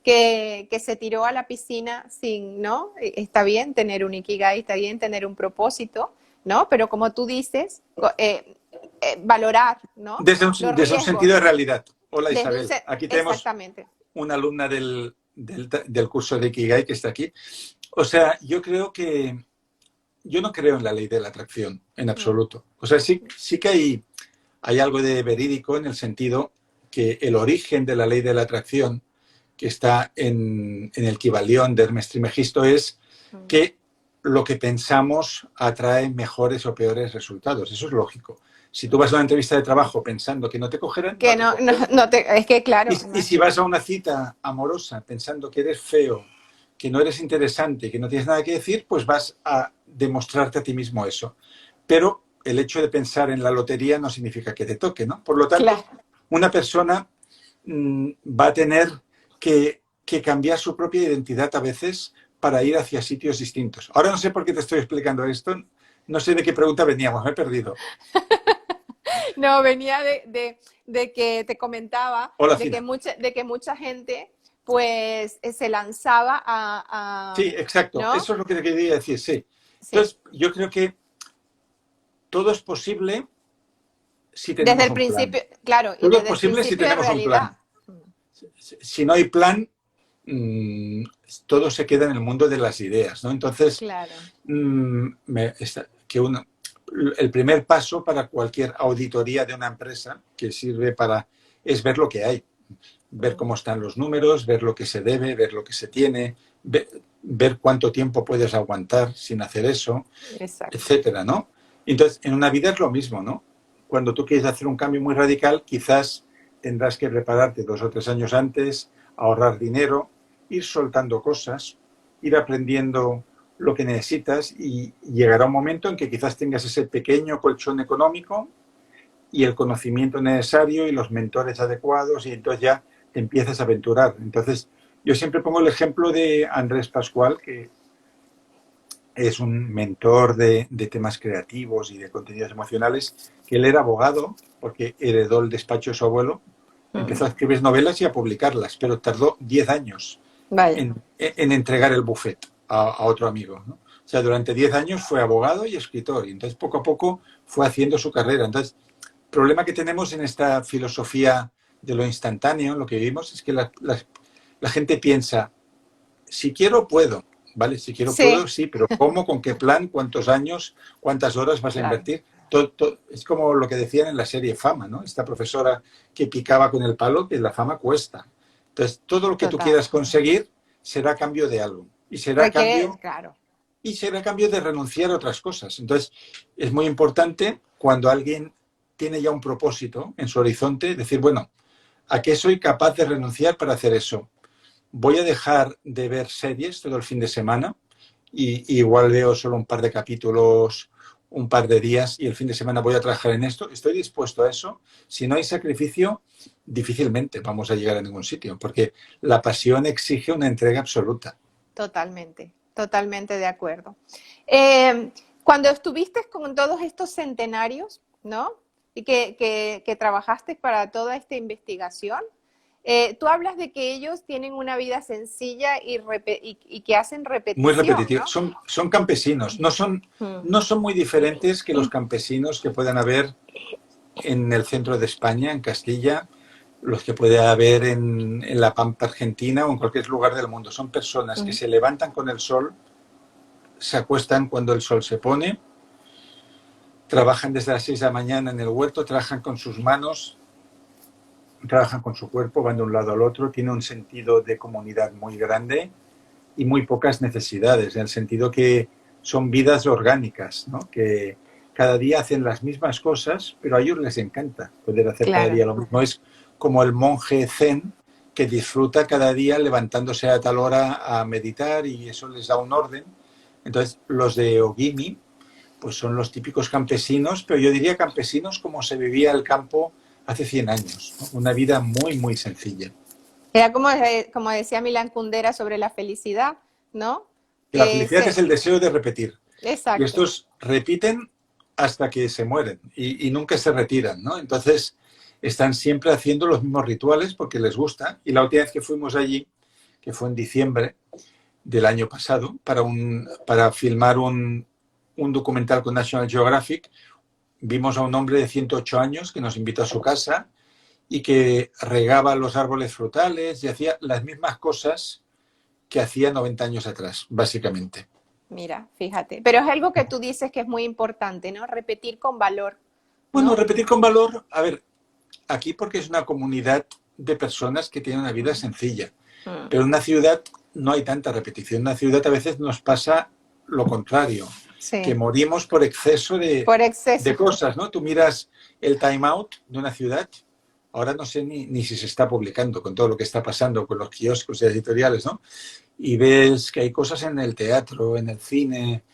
que se tiró a la piscina sin, ¿no? Está bien tener un ikigai, está bien tener un propósito, ¿no? Pero como tú dices, valorar, ¿no? Desde un sentido de realidad. Hola Isabel, aquí tenemos una alumna del curso de Ikigai que está aquí. O sea, yo no creo en la ley de la atracción, en absoluto. O sea, sí que hay algo de verídico en el sentido que el origen de la ley de la atracción, que está en el Kybalión de Hermes Trismegisto, es que lo que pensamos atrae mejores o peores resultados. Eso es lógico. Si tú vas a una entrevista de trabajo pensando que no te cogerán... es que claro. Y si vas a una cita amorosa pensando que eres feo, que no eres interesante, que no tienes nada que decir, pues vas a demostrarte a ti mismo eso. Pero el hecho de pensar en la lotería no significa que te toque, ¿no? Por lo tanto, una persona va a tener que cambiar su propia identidad a veces para ir hacia sitios distintos. Ahora no sé por qué te estoy explicando esto, no sé de qué pregunta veníamos, me he perdido. No, venía de que te comentaba de que mucha gente pues se lanzaba a sí, exacto, ¿no? Eso es lo que te quería decir, sí. Entonces, yo creo que todo es posible si tenemos desde el principio, plan. Claro, todo es posible si tenemos un plan. Si no hay plan, todo se queda en el mundo de las ideas, ¿no? Entonces, el primer paso para cualquier auditoría de una empresa que sirve es ver lo que hay, ver cómo están los números, ver lo que se debe, ver lo que se tiene, ver cuánto tiempo puedes aguantar sin hacer eso, etcétera, ¿no? Entonces, en una vida es lo mismo, ¿no? Cuando tú quieres hacer un cambio muy radical, quizás tendrás que prepararte 2 o 3 años antes, ahorrar dinero, ir soltando cosas, ir aprendiendo lo que necesitas y llegará un momento en que quizás tengas ese pequeño colchón económico y el conocimiento necesario y los mentores adecuados y entonces ya te empiezas a aventurar. Entonces, yo siempre pongo el ejemplo de Andrés Pascual, que es un mentor de temas creativos y de contenidos emocionales, que él era abogado porque heredó el despacho de su abuelo, Mm, empezó a escribir novelas y a publicarlas, pero tardó 10 años vaya, en entregar el buffet a otro amigo, ¿no? O sea, durante 10 años fue abogado y escritor, y entonces poco a poco fue haciendo su carrera. Entonces, el problema que tenemos en esta filosofía de lo instantáneo, lo que vivimos, es que la gente piensa, si quiero, puedo, ¿vale? Si quiero, puedo, sí, sí, pero ¿cómo, con qué plan, cuántos años, cuántas horas vas a claro, invertir? Es como lo que decían en la serie Fama, ¿no? Esta profesora que picaba con el palo, que la fama cuesta. Entonces, todo lo que tú total. quieras conseguir será a cambio de algo. Requiere, claro, Y será a cambio de renunciar a otras cosas. Entonces, es muy importante cuando alguien tiene ya un propósito en su horizonte, decir, bueno, ¿a qué soy capaz de renunciar para hacer eso? Voy a dejar de ver series todo el fin de semana y igual veo solo un par de capítulos, un par de días y el fin de semana voy a trabajar en esto. ¿Estoy dispuesto a eso? Si no hay sacrificio, difícilmente vamos a llegar a ningún sitio, porque la pasión exige una entrega absoluta. totalmente, totalmente de acuerdo. Cuando estuviste con todos estos centenarios, ¿no? Y que trabajaste para toda esta investigación, tú hablas de que ellos tienen una vida sencilla y que hacen Muy repetición, repetitivo. ¿no? Son campesinos, Mm, no son muy diferentes que los campesinos que puedan haber en el centro de España, en Castilla, los que puede haber en la Pampa Argentina o en cualquier lugar del mundo. Son personas que mm. se levantan con el sol, se acuestan cuando el sol se pone, trabajan desde las 6 de la mañana en el huerto, trabajan con sus manos, trabajan con su cuerpo, van de un lado al otro, tiene un sentido de comunidad muy grande y muy pocas necesidades, en el sentido que son vidas orgánicas, ¿no? Que cada día hacen las mismas cosas, pero a ellos les encanta poder hacer cada Claro, día lo mismo. Es como el monje zen que disfruta cada día levantándose a tal hora a meditar y eso les da un orden. Entonces, los de Ogimi, pues son los típicos campesinos, pero yo diría campesinos como se vivía el campo hace 100 años, ¿no? Una vida muy, muy sencilla. era como decía Milan Kundera sobre la felicidad, ¿no? La Que felicidad es el se, deseo de repetir. Y exacto, estos repiten hasta que se mueren y nunca se retiran, ¿no? Entonces están siempre haciendo los mismos rituales porque les gusta. Y la última vez que fuimos allí, que fue en diciembre del año pasado, para filmar un documental con National Geographic, vimos a un hombre de 108 años que nos invitó a su casa y que regaba los árboles frutales y hacía las mismas cosas que hacía 90 años atrás, básicamente. mira, fíjate. Pero es algo que tú dices que es muy importante, ¿no? Repetir con valor, Bueno, ¿no? repetir con valor, a ver, aquí porque es una comunidad de personas que tienen una vida sencilla, Mm, pero en una ciudad no hay tanta repetición. En una ciudad a veces nos pasa lo contrario, que sí, morimos por exceso por exceso. de cosas, ¿no? Tú miras el time out de una ciudad, ahora no sé ni si se está publicando con todo lo que está pasando con los kioscos y editoriales, ¿no? Y ves que hay cosas en el teatro, en el cine,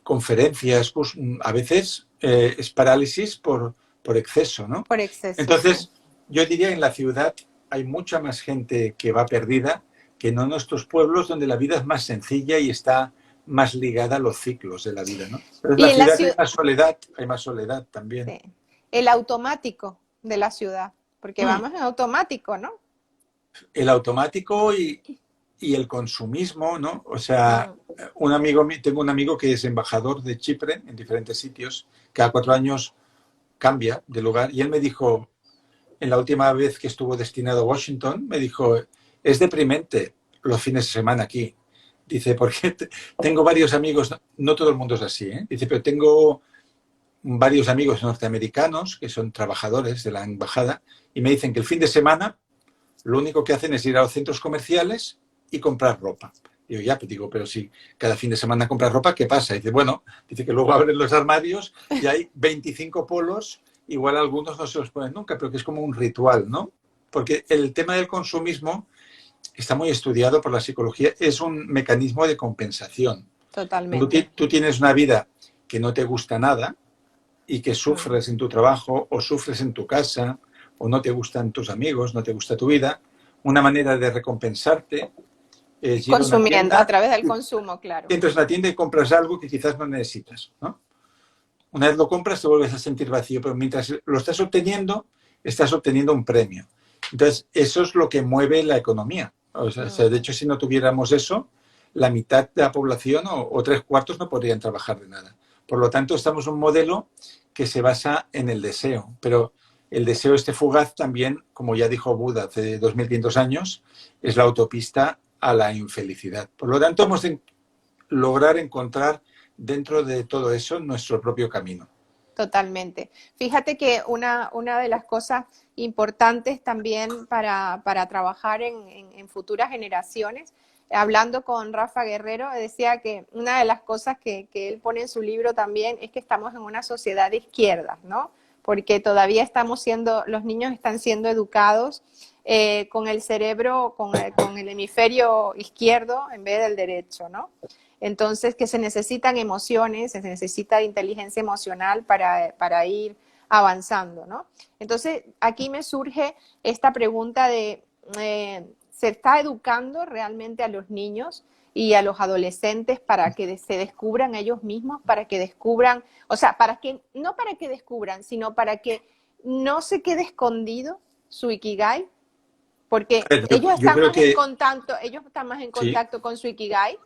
conferencias, pues, a veces es parálisis por exceso, ¿no? Por exceso, sí. Entonces, yo diría que en la ciudad hay mucha más gente que va perdida que no en nuestros pueblos donde la vida es más sencilla y está más ligada a los ciclos de la vida, ¿no? Pero en Y la en la ciudad ciudad, hay más soledad también. sí, el automático de la ciudad, porque Mm. vamos en automático, ¿no? El automático y el consumismo, ¿no? O sea, Mm, tengo un amigo que es embajador de Chipre en diferentes sitios, cada 4 años cambia de lugar y él me dijo, en la última vez que estuvo destinado a Washington, me dijo, es deprimente los fines de semana aquí. Dice, porque tengo varios amigos, no todo el mundo es así, ¿eh? Dice, pero tengo varios amigos norteamericanos que son trabajadores de la embajada y me dicen que el fin de semana lo único que hacen es ir a los centros comerciales y comprar ropa. Y yo, ya, pues digo, pero si cada fin de semana compras ropa, ¿qué pasa? Y dice, bueno, dice que luego abren los armarios y hay 25 polos, igual algunos no se los ponen nunca, pero que es como un ritual, ¿no? Porque el tema del consumismo está muy estudiado por la psicología, es un mecanismo de compensación. Cuando totalmente. tú tienes una vida que no te gusta nada y que Mm, sufres en tu trabajo o sufres en tu casa o no te gustan tus amigos, no te gusta tu vida, una manera de recompensarte es ir a una Consumiendo a tienda, través del consumo, claro. entras en la tienda y compras algo que quizás no necesitas, ¿no? Una vez lo compras te vuelves a sentir vacío, pero mientras lo estás obteniendo un premio. Entonces, eso es lo que mueve la economía. O sea, de hecho, si no tuviéramos eso, la mitad de la población o tres cuartos no podrían trabajar de nada. Por lo tanto, estamos en un modelo que se basa en el deseo, pero el deseo este fugaz también, como ya dijo Buda hace 2500 años, es la autopista a la infelicidad. Por lo tanto, hemos de lograr encontrar dentro de todo eso nuestro propio camino. Totalmente. Fíjate que una de las cosas importantes también para trabajar en futuras generaciones, hablando con Rafa Guerrero, decía que una de las cosas que él pone en su libro también es que estamos en una sociedad de izquierdas, ¿no? Porque todavía los niños están siendo educados con el cerebro, con el hemisferio izquierdo en vez del derecho, ¿no? Entonces, que se necesitan emociones, se necesita inteligencia emocional para ir avanzando, ¿no? Entonces, aquí me surge esta pregunta de, ¿se está educando realmente a los niños y a los adolescentes para que se descubran ellos mismos, para que descubran, o sea, no para que descubran, sino para que no se quede escondido su Ikigai? Porque Yo creo que ellos están más en sí, contacto con su Ikigai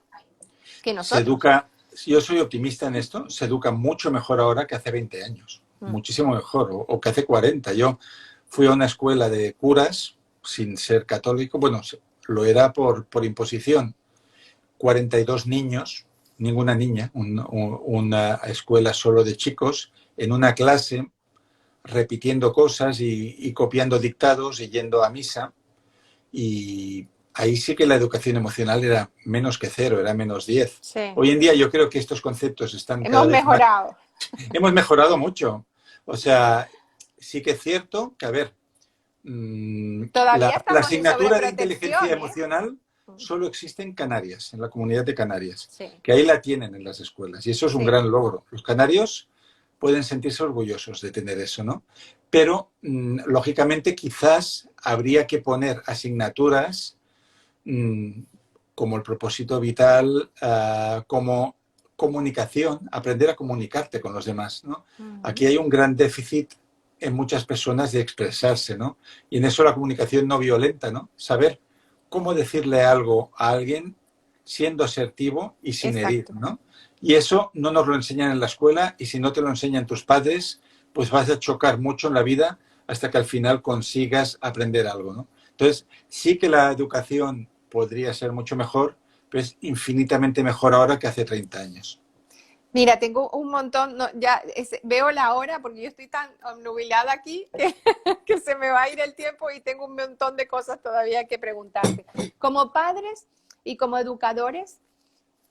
que se nosotros. educa, yo soy optimista en esto, se educa mucho mejor ahora que hace 20 años, muchísimo mejor, o que hace 40. Yo fui a una escuela de curas sin ser católico, bueno, lo era por imposición, 42 niños, ninguna niña, una escuela solo de chicos, en una clase, repitiendo cosas y copiando dictados y yendo a misa. Y ahí sí que la educación emocional era menos que cero, era menos 10. Sí. Hoy en día yo creo que estos conceptos están cada Hemos vez más... mejorado. Hemos mejorado mucho. O sea, sí que es cierto que, a ver, Todavía la estamos en asignatura de inteligencia sobreprotección, ¿eh? emocional solo existe en Canarias, en la comunidad de Canarias, Sí, que ahí la tienen en las escuelas. Y eso es un sí, gran logro. Los canarios pueden sentirse orgullosos de tener eso, ¿no? Pero, lógicamente, quizás habría que poner asignaturas como el propósito vital, como comunicación, aprender a comunicarte con los demás, ¿no? Aquí hay un gran déficit en muchas personas de expresarse, ¿no? Y en eso la comunicación no violenta, ¿no? Saber cómo decirle algo a alguien siendo asertivo y sin herir, exacto. ¿no? Y eso no nos lo enseñan en la escuela, y si no te lo enseñan tus padres, pues vas a chocar mucho en la vida hasta que al final consigas aprender algo, ¿no? Entonces, sí que la educación podría ser mucho mejor, pero es infinitamente mejor ahora que hace 30 años. Mira, tengo un montón, veo la hora porque yo estoy tan obnubilada aquí que se me va a ir el tiempo y tengo un montón de cosas todavía que preguntarte. Como padres y como educadores,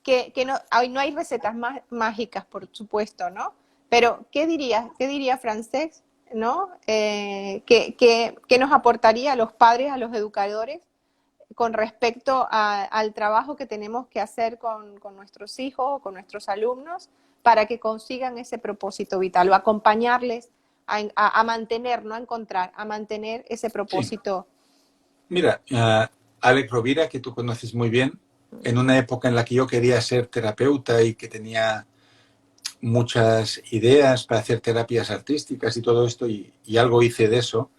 que no hay recetas mágicas, por supuesto, ¿no? Pero, qué diría Francesc, ¿no? ¿Qué nos aportaría a los padres, a los educadores, con respecto al trabajo que tenemos que hacer con nuestros hijos o con nuestros alumnos para que consigan ese propósito vital o acompañarles a mantener, no a encontrar, a mantener ese Sí. propósito? Mira, Alex Rovira, que tú conoces muy bien, en una época en la que yo quería ser terapeuta y que tenía muchas ideas para hacer terapias artísticas y todo esto, y algo hice de eso,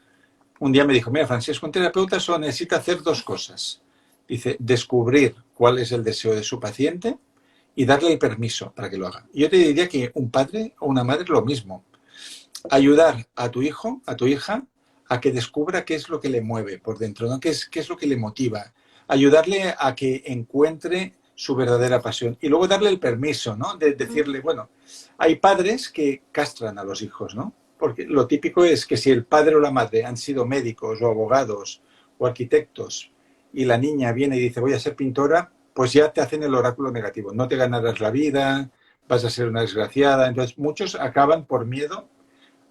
un día me dijo, mira, Francisco, un terapeuta solo necesita hacer dos cosas. Dice, descubrir cuál es el deseo de su paciente y darle el permiso para que lo haga. Y yo te diría que un padre o una madre lo mismo. Ayudar a tu hijo, a tu hija, a que descubra qué es lo que le mueve por dentro, ¿no? Qué es lo que le motiva. Ayudarle a que encuentre su verdadera pasión. Y luego darle el permiso, ¿no? De decirle, bueno, hay padres que castran a los hijos, ¿no? Porque lo típico es que si el padre o la madre han sido médicos o abogados o arquitectos y la niña viene y dice voy a ser pintora, pues ya te hacen el oráculo negativo. No te ganarás la vida, vas a ser una desgraciada. Entonces muchos acaban por miedo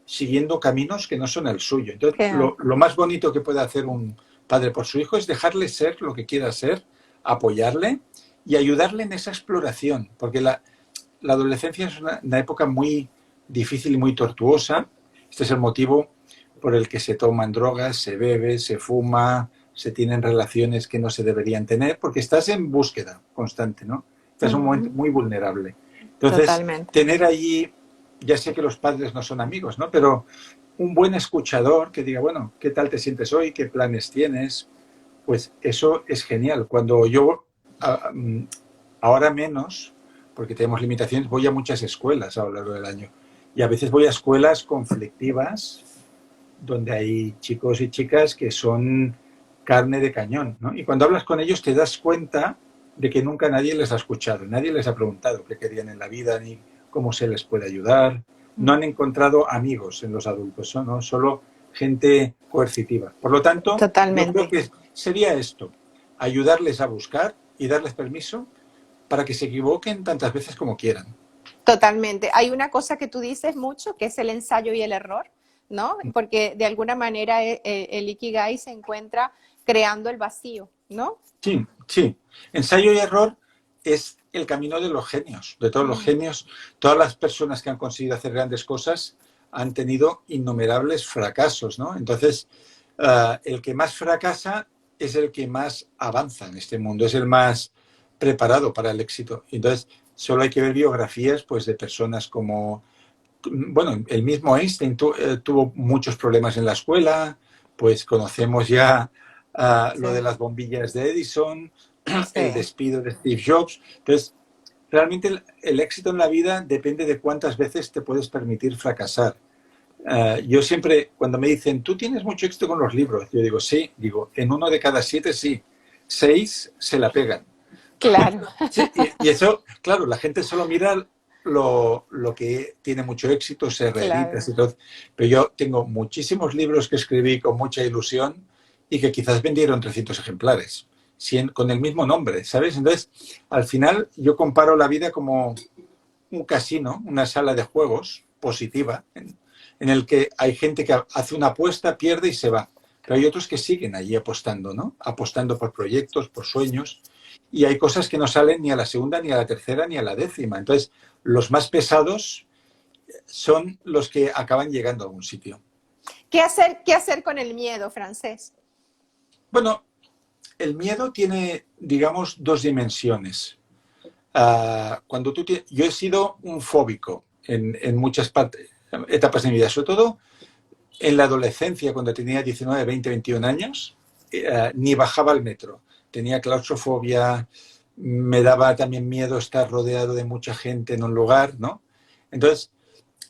siguiendo caminos que no son el suyo. Entonces lo más bonito que puede hacer un padre por su hijo es dejarle ser lo que quiera ser, apoyarle y ayudarle en esa exploración. Porque la adolescencia es una época muy difícil y muy tortuosa. Este es el motivo por el que se toman drogas, se bebe, se fuma, se tienen relaciones que no se deberían tener, porque estás en búsqueda constante, ¿no? Estás en un momento muy vulnerable. Entonces, Totalmente. tener allí, ya sé que los padres no son amigos, ¿no? Pero un buen escuchador que diga, bueno, ¿qué tal te sientes hoy? ¿Qué planes tienes? Pues eso es genial. Cuando yo, ahora menos, porque tenemos limitaciones, voy a muchas escuelas a lo largo del año. Y a veces voy a escuelas conflictivas donde hay chicos y chicas que son carne de cañón, ¿no? Y cuando hablas con ellos te das cuenta de que nunca nadie les ha escuchado, nadie les ha preguntado qué querían en la vida ni cómo se les puede ayudar. No han encontrado amigos en los adultos, ¿no? Solo gente coercitiva. Por lo tanto, yo creo Totalmente. que sería esto, ayudarles a buscar y darles permiso para que se equivoquen tantas veces como quieran. Totalmente. Hay una cosa que tú dices mucho, que es el ensayo y el error, ¿no? Porque de alguna manera el Ikigai se encuentra creando el vacío, ¿no? Sí, sí. Ensayo y error es el camino de los genios, de todos los genios. Todas las personas que han conseguido hacer grandes cosas han tenido innumerables fracasos, ¿no? Entonces, el que más fracasa es el que más avanza en este mundo, es el más preparado para el éxito. Entonces, solo hay que ver biografías pues, de personas como, bueno, el mismo Einstein tuvo muchos problemas en la escuela, pues conocemos ya Sí, lo de las bombillas de Edison, el sí. despido de Steve Jobs. Entonces, realmente el éxito en la vida depende de cuántas veces te puedes permitir fracasar. Yo siempre, cuando me dicen, tú tienes mucho éxito con los libros, yo digo, sí, digo, en 1 de cada 7 sí, 6 se la pegan. Claro, Sí, y eso, claro, la gente solo mira lo que tiene mucho éxito, se reedita, claro. y todo. Pero yo tengo muchísimos libros que escribí con mucha ilusión y que quizás vendieron 300 ejemplares, con el mismo nombre, ¿sabes? Entonces, al final yo comparo la vida como un casino, una sala de juegos positiva, en el que hay gente que hace una apuesta, pierde y se va. Pero hay otros que siguen allí apostando, ¿no? Apostando por proyectos, por sueños. Y hay cosas que no salen ni a la segunda, ni a la tercera, ni a la décima. Entonces, los más pesados son los que acaban llegando a algún sitio. Qué hacer con el miedo, Francés? Bueno, el miedo tiene, digamos, dos dimensiones. Yo he sido un fóbico en muchas etapas de mi vida, sobre todo en la adolescencia, cuando tenía 19, 20, 21 años, ni bajaba al metro. Tenía claustrofobia, me daba también miedo estar rodeado de mucha gente en un lugar, ¿no? Entonces,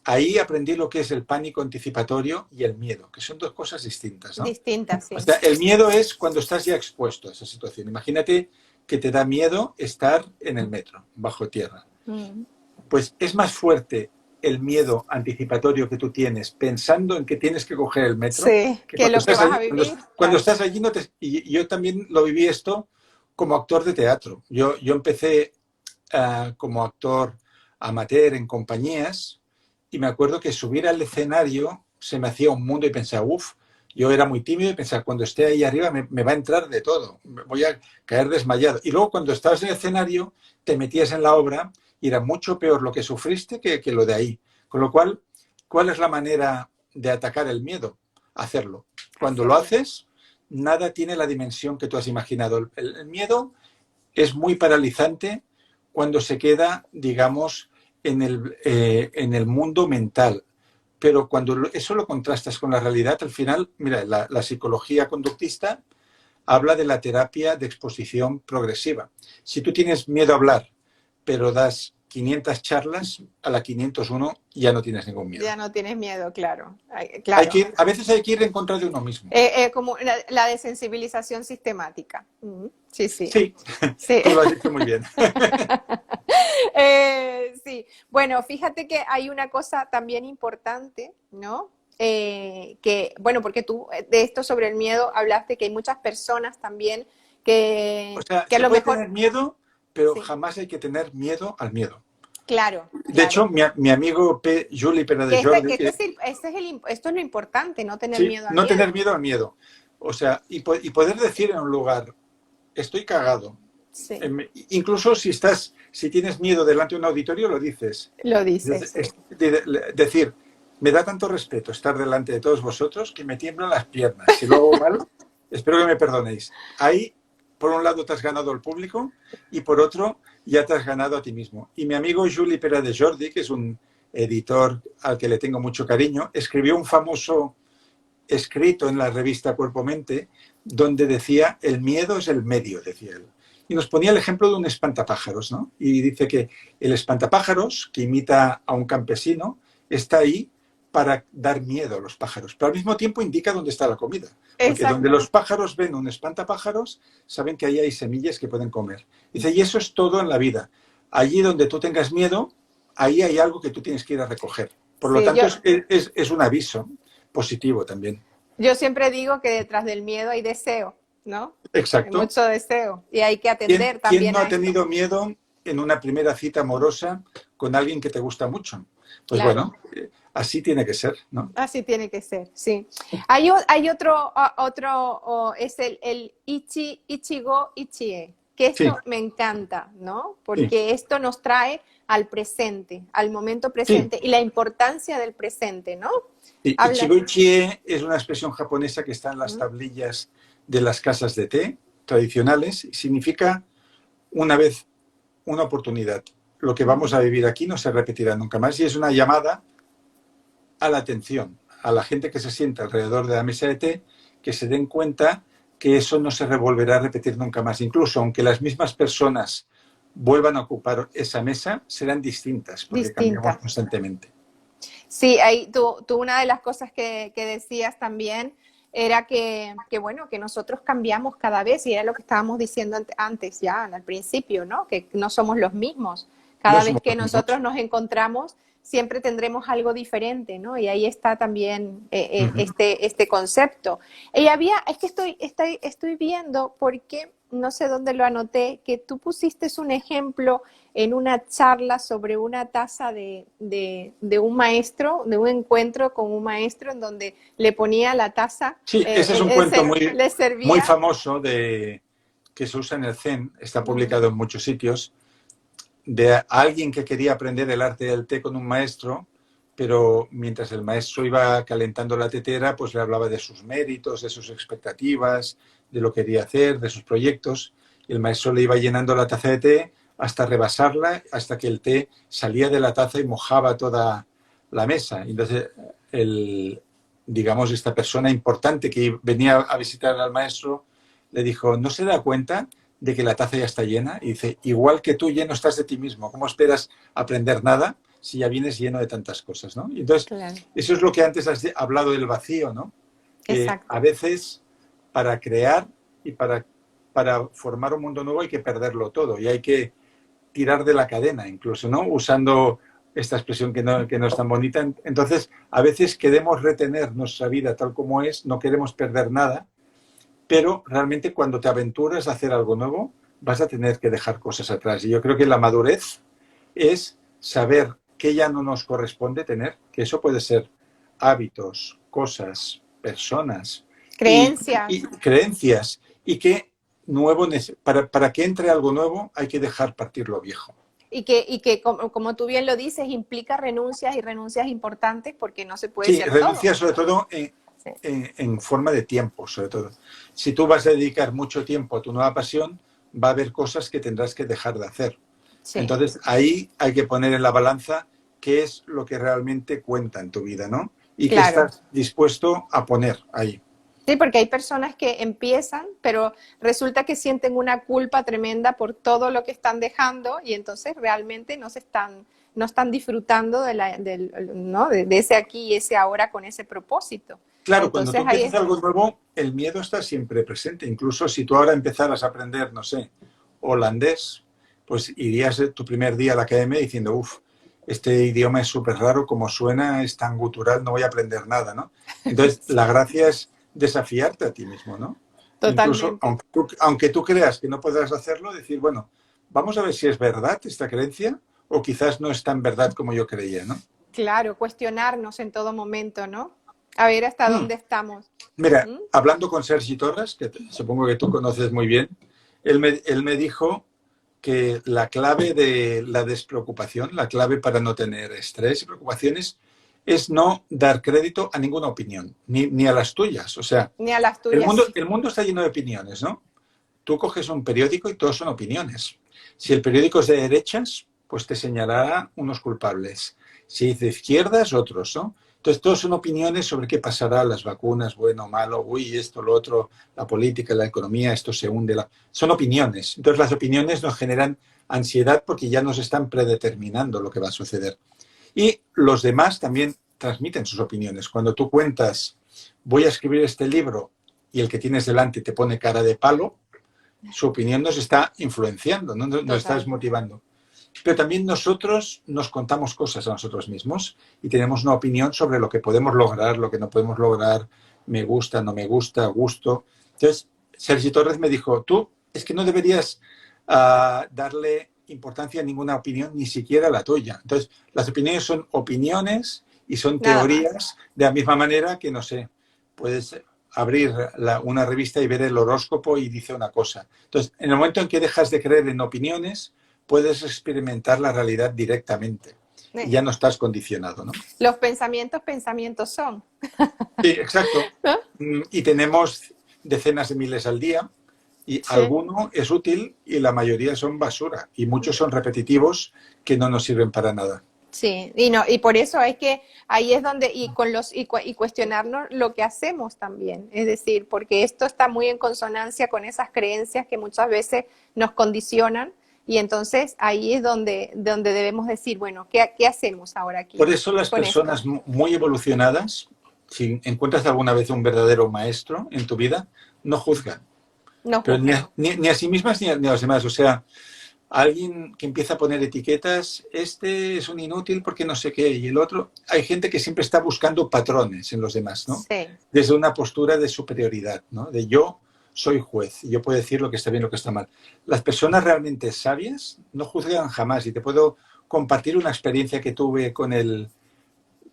ahí aprendí lo que es el pánico anticipatorio y el miedo, que son dos cosas distintas, ¿no? Distintas, O sí. sea, el miedo es cuando estás ya expuesto a esa situación. Imagínate que te da miedo estar en el metro, bajo tierra. Pues es más fuerte el miedo anticipatorio que tú tienes pensando en que tienes que coger el metro, Sí, que que cuando lo que estás vas a allí, vivir, cuando claro. estás allí no te... Y yo también lo viví esto como actor de teatro. Yo empecé como actor amateur en compañías y me acuerdo que subir al escenario se me hacía un mundo y pensaba, uff, yo era muy tímido y pensaba, cuando esté ahí arriba me va a entrar de todo, me voy a caer desmayado. Y luego cuando estabas en el escenario te metías en la obra y era mucho peor lo que sufriste que lo de ahí. Con lo cual, ¿cuál es la manera de atacar el miedo? Hacerlo. Cuando lo Hacerlo. haces, nada tiene la dimensión que tú has imaginado. El miedo es muy paralizante cuando se queda, digamos, en el mundo mental. Pero cuando eso lo contrastas con la realidad, al final, mira, la psicología conductista habla de la terapia de exposición progresiva. Si tú tienes miedo a hablar, pero das 500 charlas, a la 501 ya no tienes ningún miedo. Ya no tienes miedo, claro. Claro. A veces hay que ir en contra de uno mismo. Como la desensibilización sistemática. Sí, sí. Sí, Sí. tú lo has dicho muy bien. Sí. Bueno, fíjate que hay una cosa también importante, ¿no? Bueno, porque tú de esto sobre el miedo hablaste que hay muchas personas también O sea, que a se lo puede mejor, tener miedo, pero sí, jamás hay que tener miedo al miedo. claro, De hecho, claro. mi amigo Juli Pera de Jordi, Esto es lo importante, no tener sí, miedo al no tener miedo. miedo al miedo. O sea, y poder decir en un lugar, estoy cagado. Sí, Incluso si tienes miedo delante de un auditorio, lo dices. lo dices. Decir, me da tanto respeto estar delante de todos vosotros que me tiemblan las piernas. Si lo hago mal, espero que me perdonéis. Ahí, por un lado, te has ganado al público y por otro, ya te has ganado a ti mismo. Y mi amigo Juli Pérez de Jordi, que es un editor al que le tengo mucho cariño, escribió un famoso escrito en la revista Cuerpo Mente donde decía, el miedo es el medio, decía él. Y nos ponía el ejemplo de un espantapájaros, ¿no? Y dice que el espantapájaros, que imita a un campesino, está ahí para dar miedo a los pájaros, pero al mismo tiempo indica dónde está la comida. Porque Exacto. donde los pájaros ven un espantapájaros, saben que ahí hay semillas que pueden comer. Dice, y eso es todo en la vida. Allí donde tú tengas miedo, ahí hay algo que tú tienes que ir a recoger. Por lo Sí, tanto, es un aviso positivo también. yo siempre digo que detrás del miedo hay deseo, ¿no? Hay Exacto. mucho deseo y hay que ¿Quién atender quién también no a ha esto. tenido miedo en una primera cita amorosa con alguien que te gusta mucho? Pues Claro. bueno, así tiene que ser, ¿no? Así tiene que ser, sí. Hay otro, es el Ichigo Ichie, que Sí, esto me encanta, ¿no? sí, Porque esto nos trae al presente, al momento sí. presente y la importancia del presente, ¿no? Sí, Habla. Ichigo-ichie es una expresión japonesa que está en las ¿Mm? tablillas de las casas de té tradicionales y significa una vez, una oportunidad. Lo que vamos a vivir aquí no se repetirá nunca más y es una llamada a la atención, a la gente que se sienta alrededor de la mesa de té, que se den cuenta que eso no se volverá a repetir nunca más. Incluso aunque las mismas personas vuelvan a ocupar esa mesa, serán distintas porque cambiamos Distinta. constantemente. Sí, ahí tú una de las cosas que decías también era bueno, que nosotros cambiamos cada vez, y era lo que estábamos diciendo antes ya, al principio, ¿no? Que no somos los mismos. No Cada vez somos que los mismos. nosotros nos encontramos, siempre tendremos algo diferente, ¿no? Y ahí está también este concepto. Y es que estoy viendo, porque no sé dónde lo anoté, que tú pusiste un ejemplo en una charla sobre una taza de un maestro, de un encuentro con un maestro, en donde le ponía la taza, Sí, ese es un cuento muy, le muy servía. famoso que se usa en el Zen, está publicado en muchos sitios, de alguien que quería aprender el arte del té con un maestro, pero mientras el maestro iba calentando la tetera, pues le hablaba de sus méritos, de sus expectativas, de lo que quería hacer, de sus proyectos, y el maestro le iba llenando la taza de té hasta rebasarla, hasta que el té salía de la taza y mojaba toda la mesa. Entonces, digamos, esta persona importante que venía a visitar al maestro le dijo, ¿no se da cuenta de que la taza ya está llena? Y dice, igual que tú lleno estás de ti mismo, ¿cómo esperas aprender nada si ya vienes lleno de tantas cosas, ¿no? Y entonces, Claro, eso es lo que antes has hablado del vacío, ¿no? Que a exacto. veces para crear y para formar un mundo nuevo hay que perderlo todo y hay que tirar de la cadena, incluso, ¿no? Usando esta expresión que no es tan bonita. Entonces, a veces queremos retener nuestra vida tal como es, no queremos perder nada, pero realmente cuando te aventuras a hacer algo nuevo, vas a tener que dejar cosas atrás. Y yo creo que la madurez es saber qué ya no nos corresponde tener, que eso puede ser hábitos, cosas, personas y Creencias. creencias, y que para que entre algo nuevo hay que dejar partir lo viejo. Y que como tú bien lo dices, implica renuncias y renuncias importantes, porque no se puede Sí, ser todo. renuncia sobre todo Sí. en forma de tiempo, sobre todo. Si tú vas a dedicar mucho tiempo a tu nueva pasión, va a haber cosas que tendrás que dejar de hacer. Sí, Entonces, ahí hay que poner en la balanza qué es lo que realmente cuenta en tu vida, ¿no? Y qué claro. estás dispuesto a poner ahí. Sí, porque hay personas que empiezan, pero resulta que sienten una culpa tremenda por todo lo que están dejando, y entonces realmente no están disfrutando ¿no? de ese aquí y ese ahora con ese propósito. Claro, cuando tú Entonces ahí empiezas algo nuevo, el miedo está siempre presente. Incluso si tú ahora empezaras a aprender, no sé, holandés, pues irías tu primer día a la academia diciendo, uff, este idioma es súper raro, como suena, es tan gutural, no voy a aprender nada, ¿no? Entonces, la gracia es desafiarte a ti mismo, ¿no? Incluso, totalmente. aunque tú creas que no podrás hacerlo, decir, bueno, vamos a ver si es verdad esta creencia o quizás no es tan verdad como yo creía, ¿no? Claro, cuestionarnos en todo momento, ¿no? A ver hasta Hmm. dónde estamos. Mira, ¿Mm? hablando con Sergi Torres, que supongo que tú conoces muy bien, él me dijo que la clave de la despreocupación, la clave para no tener estrés y preocupaciones, es no dar crédito a ninguna opinión, ni a las tuyas. O sea, Ni a las tuyas. el mundo está lleno de opiniones, ¿no? Tú coges un periódico y todos son opiniones. Si el periódico es de derechas, pues te señalará unos culpables. Si es de izquierdas, otros, ¿no? Entonces, todos son opiniones sobre qué pasará, las vacunas, bueno o malo, uy, esto, lo otro, la política, la economía, esto se hunde. Son opiniones. Entonces, las opiniones nos generan ansiedad porque ya nos están predeterminando lo que va a suceder. Y los demás también transmiten sus opiniones. Cuando tú cuentas, voy a escribir este libro y el que tienes delante te pone cara de palo, su opinión nos está influenciando, ¿no? Nos está Total. desmotivando. Pero también nosotros nos contamos cosas a nosotros mismos y tenemos una opinión sobre lo que podemos lograr, lo que no podemos lograr, me gusta, no me gusta, gusto. Entonces, Sergi Torres me dijo, tú es que no deberías darle importancia a ninguna opinión, ni siquiera a la tuya. Entonces, las opiniones son opiniones y son Nada más. teorías de la misma manera que, no sé, puedes abrir una revista y ver el horóscopo y dice una cosa. Entonces, en el momento en que dejas de creer en opiniones, puedes experimentar la realidad directamente y ya no estás condicionado, ¿no? Los pensamientos, pensamientos son. Sí, exacto. ¿No? Y tenemos decenas de miles al día y Sí. alguno es útil y la mayoría son basura y muchos son repetitivos que no nos sirven para nada. Sí, y no, y por eso es que ahí es donde, y cuestionarnos lo que hacemos también. Es decir, porque esto está muy en consonancia con esas creencias que muchas veces nos condicionan, y entonces ahí es donde debemos decir, bueno, ¿qué hacemos ahora aquí Por eso las con esto? personas muy evolucionadas, si encuentras alguna vez un verdadero maestro en tu vida, no juzgan, No pero juzgan. ni a sí mismas ni a los demás. O sea, alguien que empieza a poner etiquetas, este es un inútil porque no sé qué, y el otro, hay gente que siempre está buscando patrones en los demás, ¿no? Sí, Desde una postura de superioridad, ¿no? De yo soy juez y yo puedo decir lo que está bien, lo que está mal. Las personas realmente sabias no juzgan jamás y te puedo compartir una experiencia que tuve con el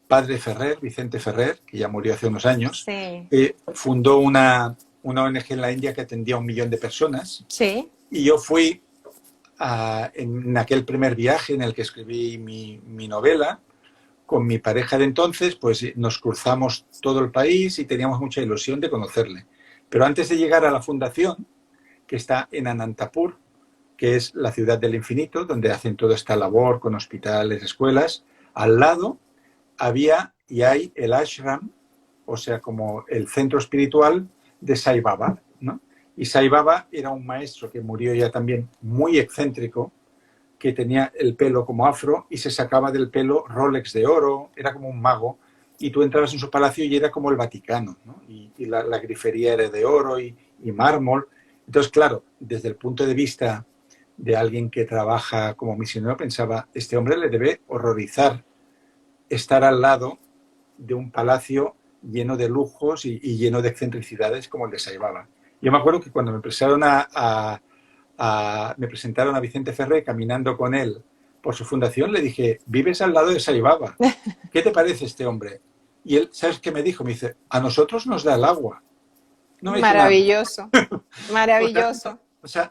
padre Ferrer, Vicente Ferrer, que ya murió hace unos años, sí, fundó una ONG en la India que atendía a 1 millón de personas sí, y yo fui en aquel primer viaje en el que escribí mi novela, con mi pareja de entonces, pues nos cruzamos todo el país y teníamos mucha ilusión de conocerle. Pero antes de llegar a la fundación, que está en Anantapur, que es la ciudad del infinito, donde hacen toda esta labor con hospitales, escuelas, al lado había y hay el ashram, o sea, como el centro espiritual de Sai Baba, ¿no? Y Sai Baba era un maestro que murió ya también muy excéntrico, que tenía el pelo como afro y se sacaba del pelo Rolex de oro, era como un mago, y tú entrabas en su palacio y era como el Vaticano, ¿no? Y la grifería era de oro y mármol. Entonces, claro, desde el punto de vista de alguien que trabaja como misionero, pensaba, este hombre le debe horrorizar estar al lado de un palacio lleno de lujos y lleno de excentricidades como el de Saibaba. Yo me acuerdo que cuando me presentaron a Vicente Ferrer caminando con él por su fundación, le dije, vives al lado de Saibaba, ¿qué te parece este hombre? Y él, ¿sabes qué me dijo? Me dice, a nosotros nos da el agua. No me dijo nada. maravilloso, O sea, maravilloso.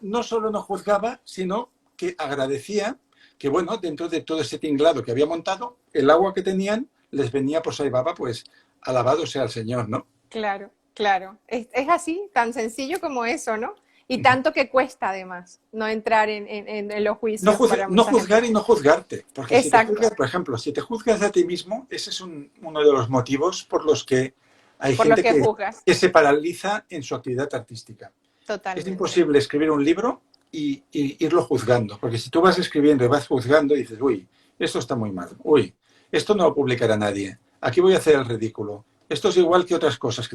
no solo no juzgaba, sino que agradecía que, bueno, dentro de todo ese tinglado que había montado, el agua que tenían les venía por Saibaba, pues alabado sea el Señor, ¿no? Claro, claro. Es así, tan sencillo como eso, ¿no? Y tanto que cuesta además no entrar en los No, juicios para no mucha gente. juzgar y no juzgarte, porque si te Exacto, juzgas, por ejemplo, si te juzgas a ti mismo, ese es uno de los motivos por los que hay por lo gente que juzgas, que se paraliza en su actividad artística. Es totalmente. imposible escribir un libro y irlo juzgando, porque si tú vas escribiendo y vas juzgando y dices, uy, esto está muy mal, uy, esto no lo publicará nadie, aquí voy a hacer el ridículo, esto es igual que otras cosas.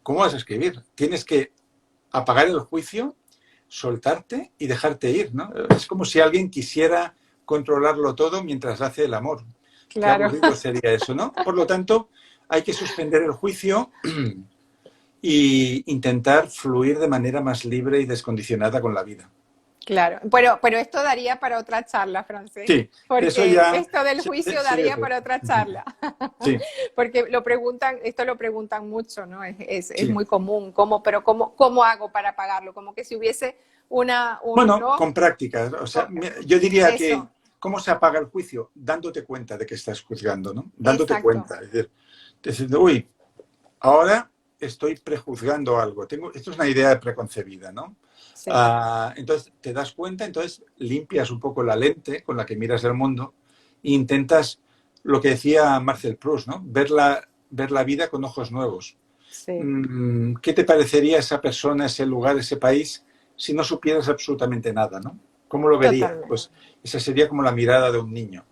¿Cómo vas a escribir? Tienes que apagar el juicio, soltarte y dejarte ir, ¿no? Es como si alguien quisiera controlarlo todo mientras hace el amor. Qué Claro, aburrido sería eso, ¿no? Por lo tanto, hay que suspender el juicio y intentar fluir de manera más libre y descondicionada con la vida. claro. Pero esto daría para otra charla, Francés, Sí, eso porque ya esto del juicio se daría ve. para otra charla. Sí, Porque esto lo preguntan mucho, ¿no? Es sí. muy común. ¿Cómo hago para pagarlo? Como que si hubiese Bueno, ¿no? con prácticas. O sea, yo diría que Eso, ¿cómo se apaga el juicio? Dándote cuenta de que estás juzgando, ¿no? Dándote Exacto. cuenta. Es decir, diciendo, uy, ahora estoy prejuzgando algo. Esto es una idea preconcebida, ¿no? Sí. Entonces te das cuenta, entonces limpias un poco la lente con la que miras el mundo e intentas, lo que decía Marcel Proust, ¿no? Ver la vida con ojos nuevos. Sí. ¿Qué te parecería esa persona, ese lugar, ese país, si no supieras absolutamente nada, ¿no? ¿Cómo lo vería? Totalmente. Pues esa sería como la mirada de un niño.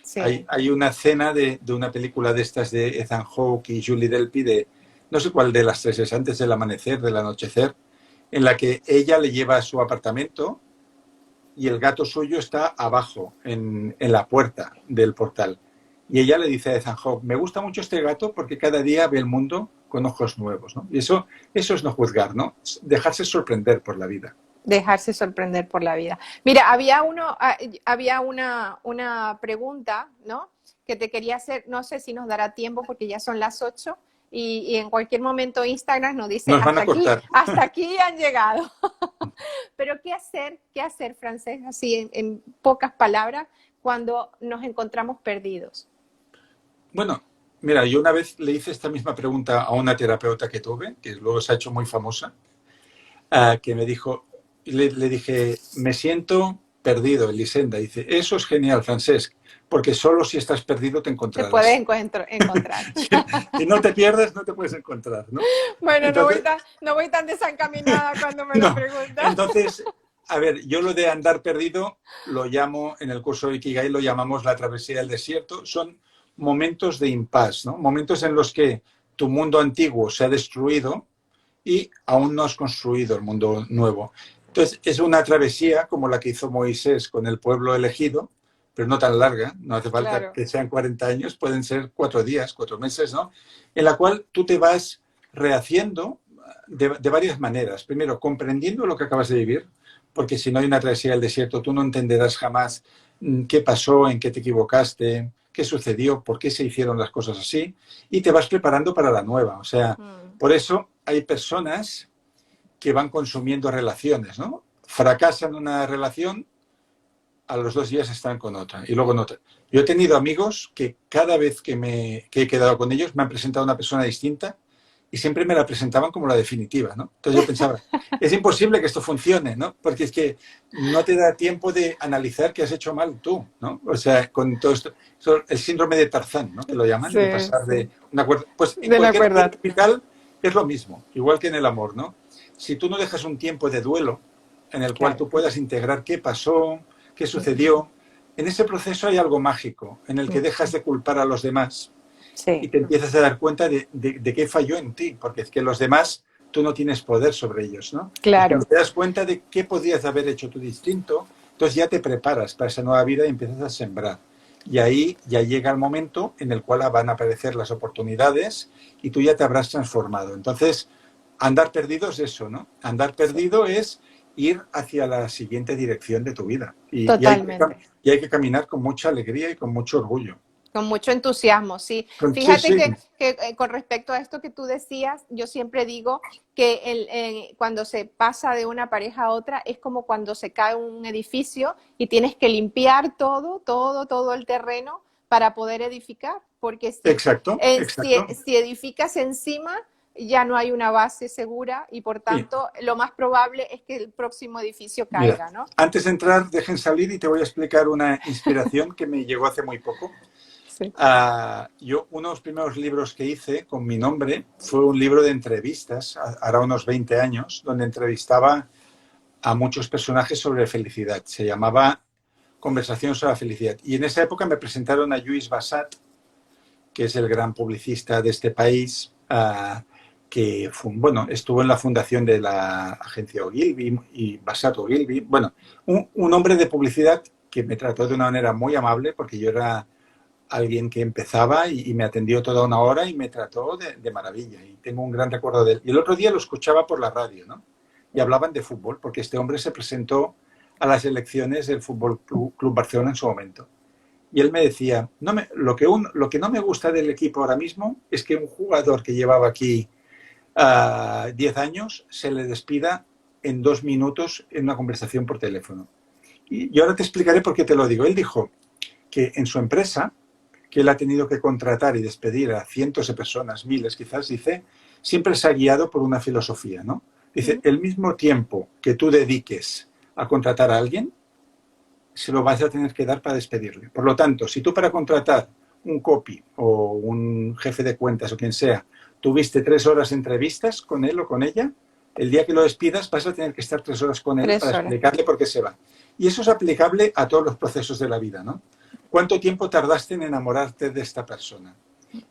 Sí. Hay una escena de una película de estas de Ethan Hawke y Julie Delpy, de no sé cuál de las tres es, antes del amanecer, del anochecer, en la que ella le lleva a su apartamento y el gato suyo está abajo, en la puerta del portal. Y ella le dice a Ethan Hawke, me gusta mucho este gato porque cada día ve el mundo con ojos nuevos, ¿no? Y eso es no juzgar, ¿no? Dejarse sorprender por la vida. Dejarse sorprender por la vida. Mira, había una pregunta, ¿no? Que te quería hacer, no sé si nos dará tiempo porque ya son las 8 y en cualquier momento Instagram nos dice, Nos van a cortar. hasta aquí han llegado. Pero ¿qué hacer, Francés, así en pocas palabras, cuando nos encontramos perdidos? Bueno, mira, yo una vez le hice esta misma pregunta a una terapeuta que tuve, que luego se ha hecho muy famosa, que me dijo, le dije, me siento perdido, Elisenda. Dice, eso es genial, Francesc, porque solo si estás perdido te Te encontrarás. puedes encontrar. Si no te pierdes, no te puedes encontrar, ¿no? Bueno, Entonces, no voy tan desencaminada cuando me lo no. preguntas. Entonces, a ver, yo lo de andar perdido lo llamo, en el curso de Ikigai lo llamamos la travesía del desierto. Son momentos de impasse, ¿no? Momentos en los que tu mundo antiguo se ha destruido y aún no has construido el mundo nuevo. Entonces, es una travesía como la que hizo Moisés con el pueblo elegido, pero no tan larga, no hace falta Claro. que sean 40 años, pueden ser 4 días, 4 meses, ¿no? En la cual tú te vas rehaciendo de varias maneras. Primero, comprendiendo lo que acabas de vivir, porque si no hay una travesía del desierto, tú no entenderás jamás qué pasó, en qué te equivocaste, qué sucedió, por qué se hicieron las cosas así, y te vas preparando para la nueva. O sea, por eso hay personas que van consumiendo relaciones, ¿no? Fracasan una relación, a los 2 días están con otra y luego en otra. Yo he tenido amigos que cada vez que he quedado con ellos me han presentado una persona distinta y siempre me la presentaban como la definitiva, ¿no? Entonces yo pensaba, es imposible que esto funcione, ¿no? Porque es que no te da tiempo de analizar qué has hecho mal tú, ¿no? O sea, con todo esto, el síndrome de Tarzán, ¿no? Que lo llaman, Sí, de pasar de una cuerda. Pues en de la cualquier cuerda. vital es lo mismo, igual que en el amor, ¿no? Si tú no dejas un tiempo de duelo en el cual tú puedas integrar qué pasó, qué sucedió, en ese proceso hay algo mágico, en el que dejas de culpar a los demás y te empiezas a dar cuenta de qué falló en ti, porque es que los demás tú no tienes poder sobre ellos, ¿no? Claro. Y cuando te das cuenta de qué podías haber hecho tú distinto, entonces ya te preparas para esa nueva vida y empiezas a sembrar. Y ahí ya llega el momento en el cual van a aparecer las oportunidades y tú ya te habrás transformado. Entonces, andar perdido es eso, ¿no? Andar perdido es ir hacia la siguiente dirección de tu vida. Totalmente. Y hay que caminar con mucha alegría y con mucho orgullo. Con mucho entusiasmo, sí. Fíjate que con respecto a esto que tú decías, yo siempre digo que cuando se pasa de una pareja a otra es como cuando se cae un edificio y tienes que limpiar todo el terreno para poder edificar, porque si edificas encima ya no hay una base segura y por tanto lo más probable es que el próximo edificio caiga, ¿no? Antes de entrar, dejen salir y te voy a explicar una inspiración que me llegó hace muy poco. Sí. Yo, uno de los primeros libros que hice con mi nombre fue un libro de entrevistas, hará unos 20 años, donde entrevistaba a muchos personajes sobre felicidad. Se llamaba Conversaciones sobre la felicidad. Y en esa época me presentaron a Lluís Bassat, que es el gran publicista de este país, que estuvo en la fundación de la agencia Ogilvy y Bassat Ogilvy. Bueno, un hombre de publicidad que me trató de una manera muy amable, porque yo era alguien que empezaba y me atendió toda una hora y me trató de maravilla. Y tengo un gran recuerdo de él. Y el otro día lo escuchaba por la radio, ¿no? Y hablaban de fútbol, porque este hombre se presentó a las elecciones del Fútbol Club Barcelona en su momento. Y él me decía, lo que no me gusta del equipo ahora mismo es que un jugador que llevaba aquí 10 años se le despida en 2 minutos en una conversación por teléfono. Y ahora te explicaré por qué te lo digo. Él dijo que en su empresa, que él ha tenido que contratar y despedir a cientos de personas, miles quizás, dice, siempre se ha guiado por una filosofía, ¿no? Dice, el mismo tiempo que tú dediques a contratar a alguien, se lo vas a tener que dar para despedirle. Por lo tanto, si tú para contratar un copy o un jefe de cuentas o quien sea, tuviste 3 horas de entrevistas con él o con ella, el día que lo despidas vas a tener que estar 3 horas con él para 3 horas. explicarle por qué se va. Y eso es aplicable a todos los procesos de la vida, ¿no? ¿Cuánto tiempo tardaste en enamorarte de esta persona?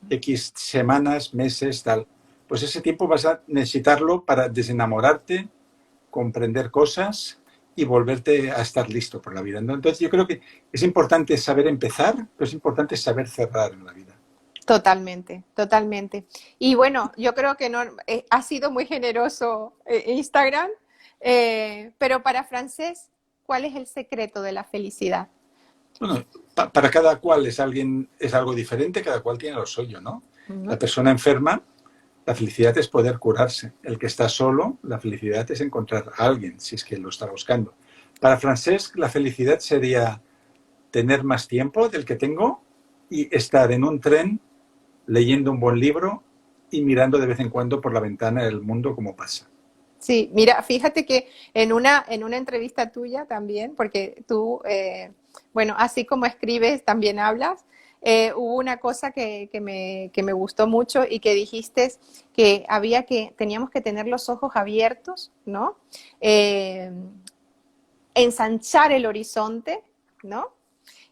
X semanas, meses, tal. Pues ese tiempo vas a necesitarlo para desenamorarte, comprender cosas y volverte a estar listo por la vida, ¿no? Entonces yo creo que es importante saber empezar, pero es importante saber cerrar en la vida. Totalmente, totalmente. Y bueno, yo creo que no, ha sido muy generoso Instagram, pero para Francés, ¿cuál es el secreto de la felicidad? Bueno, para cada cual es algo diferente, cada cual tiene lo suyo, ¿no? La persona enferma, la felicidad es poder curarse. El que está solo, la felicidad es encontrar a alguien, si es que lo está buscando. Para Francesc, la felicidad sería tener más tiempo del que tengo y estar en un tren leyendo un buen libro y mirando de vez en cuando por la ventana el mundo como pasa. Sí, mira, fíjate que en una entrevista tuya también, porque tú, bueno, así como escribes, también hablas, hubo una cosa que me gustó mucho y que dijiste que teníamos que tener los ojos abiertos, ¿no? Ensanchar el horizonte, ¿no?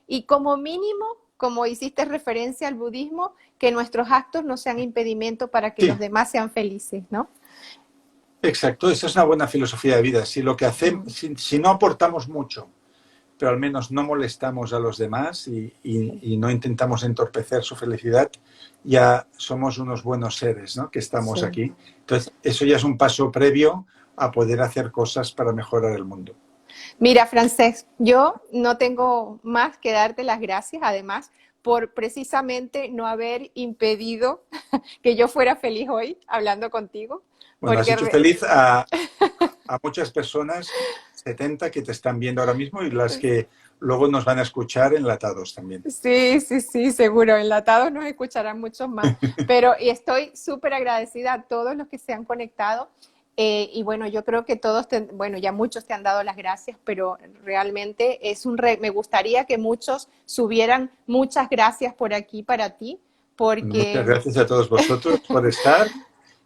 Y como mínimo, como hiciste referencia al budismo, que nuestros actos no sean impedimento para que Sí, los demás sean felices, ¿no? exacto. Esa es una buena filosofía de vida. Si lo que hacemos, si no aportamos mucho, pero al menos no molestamos a los demás y no intentamos entorpecer su felicidad, ya somos unos buenos seres, ¿no? Que estamos Sí. aquí. Entonces, eso ya es un paso previo a poder hacer cosas para mejorar el mundo. Mira, Francés, yo no tengo más que darte las gracias, además, por precisamente no haber impedido que yo fuera feliz hoy hablando contigo, Bueno, has porque hecho feliz a muchas personas, 70 que te están viendo ahora mismo y las que luego nos van a escuchar enlatados también. sí, sí, sí, seguro, enlatados nos escucharán muchos más, pero y estoy súper agradecida a todos los que se han conectado. Y bueno, yo creo que bueno, ya muchos te han dado las gracias, pero realmente me gustaría que muchos subieran muchas gracias por aquí para ti, Bueno, muchas porque gracias a todos vosotros por estar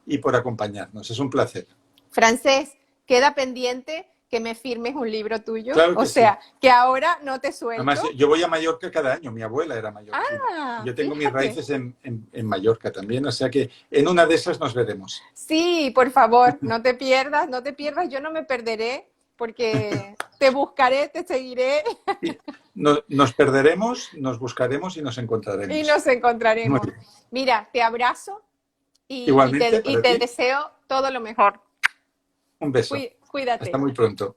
y por acompañarnos. Es un placer. Francés, queda pendiente que me firmes un libro tuyo, Claro o que sí. sea, que ahora no te Además, suelto. yo voy a Mallorca cada año. Mi abuela era mallorquina. Ah, Yo tengo mis fíjate. raíces en Mallorca también, o sea que en una de esas nos veremos. Sí, por favor, no te pierdas, no te pierdas, yo no me perderé porque te buscaré, te seguiré Nos perderemos, nos buscaremos y nos y encontraremos. nos Muy encontraremos. bien. Mira, te abrazo y Igualmente, te, y para te ti, deseo todo lo mejor. un beso. Hasta Cuídate. muy pronto.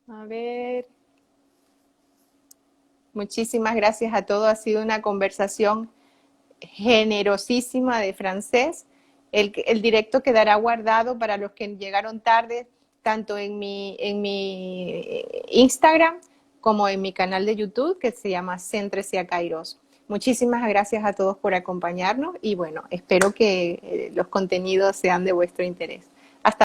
A ver, muchísimas gracias a todos. Ha sido una conversación generosísima de Francés. El directo quedará guardado para los que llegaron tarde, tanto en mi Instagram como en mi canal de YouTube, que se llama Céntrese a Kairos. Muchísimas gracias a todos por acompañarnos y bueno, espero que los contenidos sean de vuestro interés. Hasta